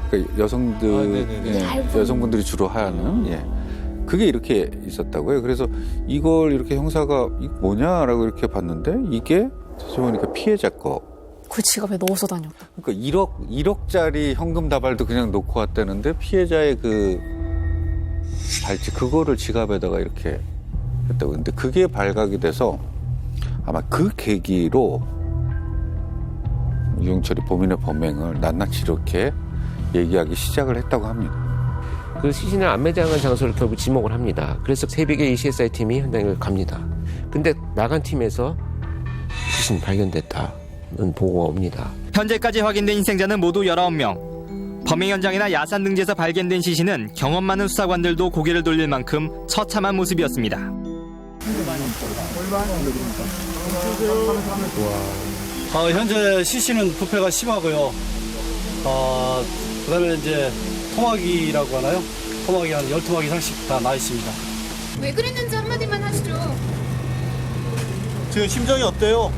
그러니까 여성분들이 주로 하는 그게 이렇게 있었다고요. 그래서 이걸 이렇게 형사가 이거 뭐냐라고 이렇게 봤는데 이게 사실 보니까 피해자 거. 그 지갑에 넣어서 다녔다. 그러니까 1억짜리 현금 다발도 그냥 놓고 왔다는데 피해자의 그 발찌 그거를 지갑에다가 이렇게 했다고. 근데 그게 발각이 돼서 아마 그 계기로 유영철이 범인의 범행을 낱낱이 이렇게 얘기하기 시작을 했다고 합니다. 그 시신을 안매장한 장소를 결국 지목을 합니다. 그래서 새벽에 이 CSI 팀이 현장을 갑니다. 근데 나간 팀에서 시신 발견됐다는 보고가 옵니다. 현재까지 확인된 희생자는 모두 19명. 범행 현장이나 야산 등지에서 발견된 시신은 경험 많은 수사관들도 고개를 돌릴 만큼 처참한 모습이었습니다. 현재 시신은 부패가 심하고요. 그다음에 이제 토막이라고 하나요? 토막이 한 10토막 이상씩 다 나 있습니다. 왜 그랬는지 한마디만 하시죠. 지금 심정이 어때요?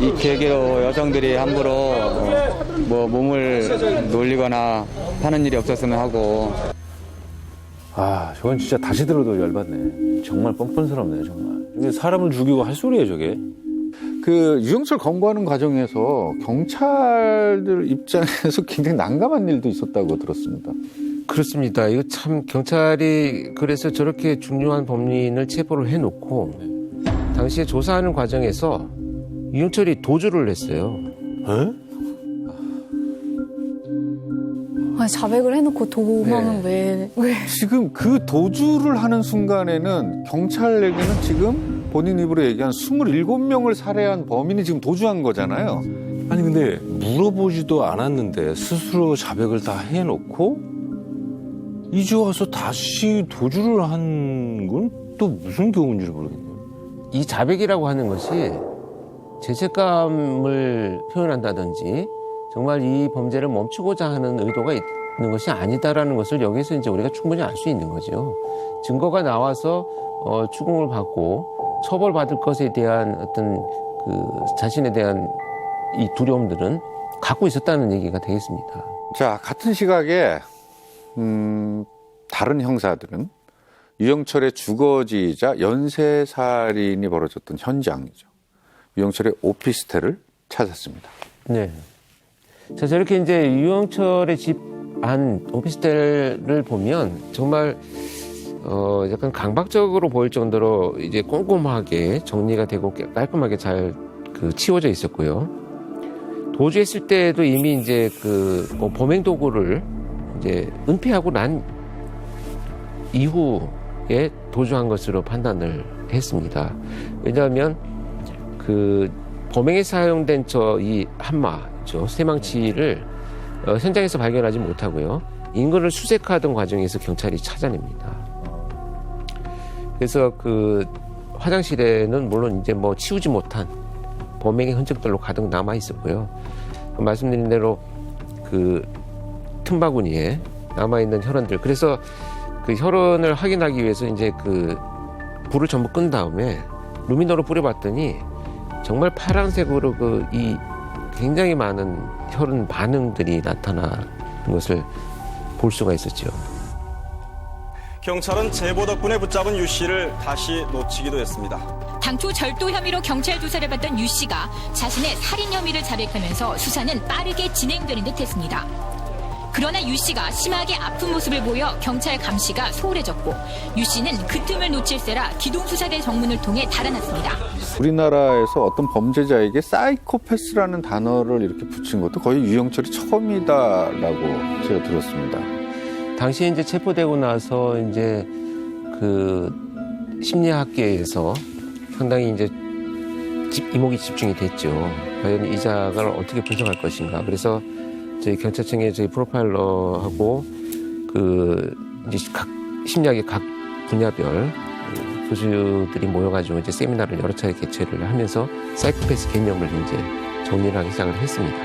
이 계기로 여성들이 함부로 뭐 몸을 놀리거나 하는 일이 없었으면 하고. 아, 저건 진짜 다시 들어도 열받네. 정말 뻔뻔스럽네, 정말. 이게 사람을 죽이고 할 소리예요, 저게. 그 유영철 검거하는 과정에서 경찰들 입장에서 굉장히 난감한 일도 있었다고 들었습니다. 그렇습니다. 이거 참 경찰이 그래서 저렇게 중요한 범인을 체포를 해놓고 당시에 조사하는 과정에서 유영철이 도주를 했어요. 아니, 자백을 해놓고 도망은 왜? 지금 그 도주를 하는 순간에는 경찰에게는 지금 본인 입으로 얘기한 27명을 살해한 범인이 지금 도주한 거잖아요. 아니 근데 물어보지도 않았는데 스스로 자백을 다 해놓고 이제 와서 다시 도주를 한 건 또 무슨 경우인지 모르겠네요. 이 자백이라고 하는 것이 죄책감을 표현한다든지 정말 이 범죄를 멈추고자 하는 의도가 있는 것이 아니다라는 것을 여기서 이제 우리가 충분히 알 수 있는 거죠. 증거가 나와서 추궁을 받고 처벌받을 것에 대한 어떤 그 자신에 대한 이 두려움들은 갖고 있었다는 얘기가 되겠습니다. 자, 같은 시각에 다른 형사들은 유영철의 주거지이자 연쇄살인이 벌어졌던 현장이죠. 유영철의 오피스텔을 찾았습니다. 네. 자, 저렇게 이제 유영철의 집 안 오피스텔을 보면 정말 약간 강박적으로 보일 정도로 이제 꼼꼼하게 정리가 되고 깔끔하게 잘 치워져 있었고요. 도주했을 때도 이미 이제 범행 도구를 이제 은폐하고 난 이후에 도주한 것으로 판단을 했습니다. 왜냐하면 범행에 사용된 이 한마죠, 쇠망치를 현장에서 발견하지 못하고요. 인근을 수색하던 과정에서 경찰이 찾아냅니다. 그래서 화장실에는 물론 이제 치우지 못한 범행의 흔적들로 가득 남아 있었고요. 말씀드린 대로 틈바구니에 남아 있는 혈흔들. 그래서 그 혈흔을 확인하기 위해서 이제 불을 전부 끈 다음에 루미너로 뿌려봤더니 정말 파란색으로 이 굉장히 많은 혈흔 반응들이 나타나는 것을 볼 수가 있었죠. 경찰은 제보 덕분에 붙잡은 유 씨를 다시 놓치기도 했습니다. 당초 절도 혐의로 경찰 조사를 받던 유 씨가 자신의 살인 혐의를 자백하면서 수사는 빠르게 진행되는 듯했습니다. 그러나 유 씨가 심하게 아픈 모습을 보여 경찰 감시가 소홀해졌고 유 씨는 그 틈을 놓칠세라 기동수사대 정문을 통해 달아났습니다. 우리나라에서 어떤 범죄자에게 사이코패스라는 단어를 이렇게 붙인 것도 거의 유영철이 처음이다라고 제가 들었습니다. 당시에 이제 체포되고 나서 이제 그 심리학계에서 상당히 이제 이목이 집중이 됐죠. 과연 이 자가를 어떻게 분석할 것인가. 그래서 저희 경찰청의 저희 프로파일러하고 그 이제 각 심리학의 각 분야별 교수들이 모여가지고 이제 세미나를 여러 차례 개최를 하면서 사이코패스 개념을 이제 정리를 하기 시작을 했습니다.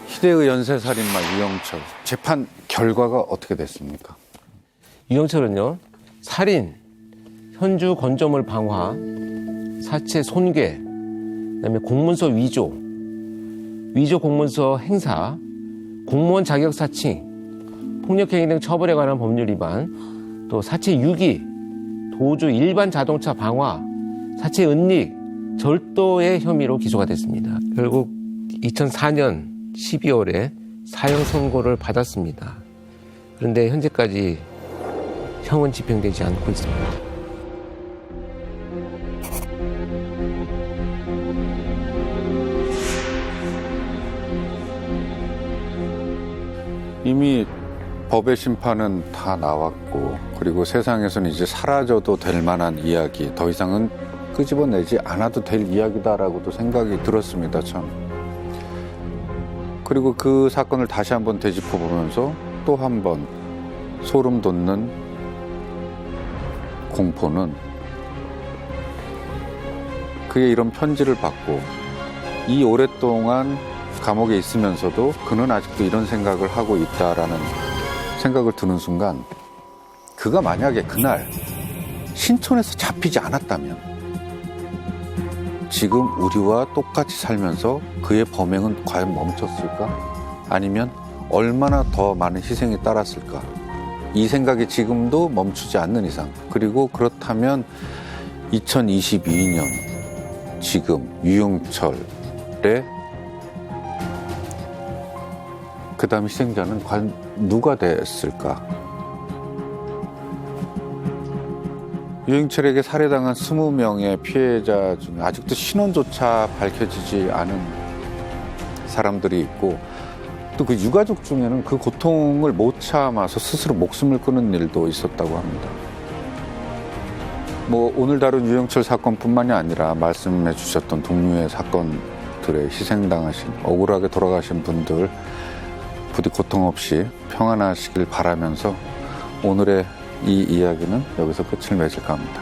희대의 연쇄살인마 유영철 재판 결과가 어떻게 됐습니까? 유영철은요, 살인, 현주 건조물 방화, 사체 손괴, 그다음에 공문서 위조, 위조 공문서 행사, 공무원 자격 사칭, 폭력행위 등 처벌에 관한 법률 위반, 또 사체 유기, 도주 일반 자동차 방화, 사체 은닉, 절도의 혐의로 기소가 됐습니다. 결국 2004년 12월에 사형 선고를 받았습니다. 그런데 현재까지 형은 집행되지 않고 있습니다. 이미 법의 심판은 다 나왔고 그리고 세상에서는 이제 사라져도 될 만한 이야기, 더 이상은 끄집어내지 않아도 될 이야기다라고도 생각이 들었습니다, 참. 그리고 그 사건을 다시 한번 되짚어보면서 또 한 번 소름 돋는 공포는 그의 이런 편지를 받고 이 오랫동안 감옥에 있으면서도 그는 아직도 이런 생각을 하고 있다라는 생각을 드는 순간 그가 만약에 그날 신촌에서 잡히지 않았다면 지금 우리와 똑같이 살면서 그의 범행은 과연 멈췄을까? 아니면 얼마나 더 많은 희생이 따랐을까? 이 생각이 지금도 멈추지 않는 이상, 그리고 그렇다면 2022년 지금 유영철의 그 다음 희생자는 과연 누가 됐을까? 유영철에게 살해당한 20명의 피해자 중에 아직도 신원조차 밝혀지지 않은 사람들이 있고 또 그 유가족 중에는 그 고통을 못 참아서 스스로 목숨을 끊은 일도 있었다고 합니다. 뭐 오늘 다룬 유영철 사건뿐만이 아니라 말씀해 주셨던 동료의 사건들에 희생당하신 억울하게 돌아가신 분들 부디 고통 없이 평안하시길 바라면서 오늘의 이 이야기는 여기서 끝을 맺을까 합니다.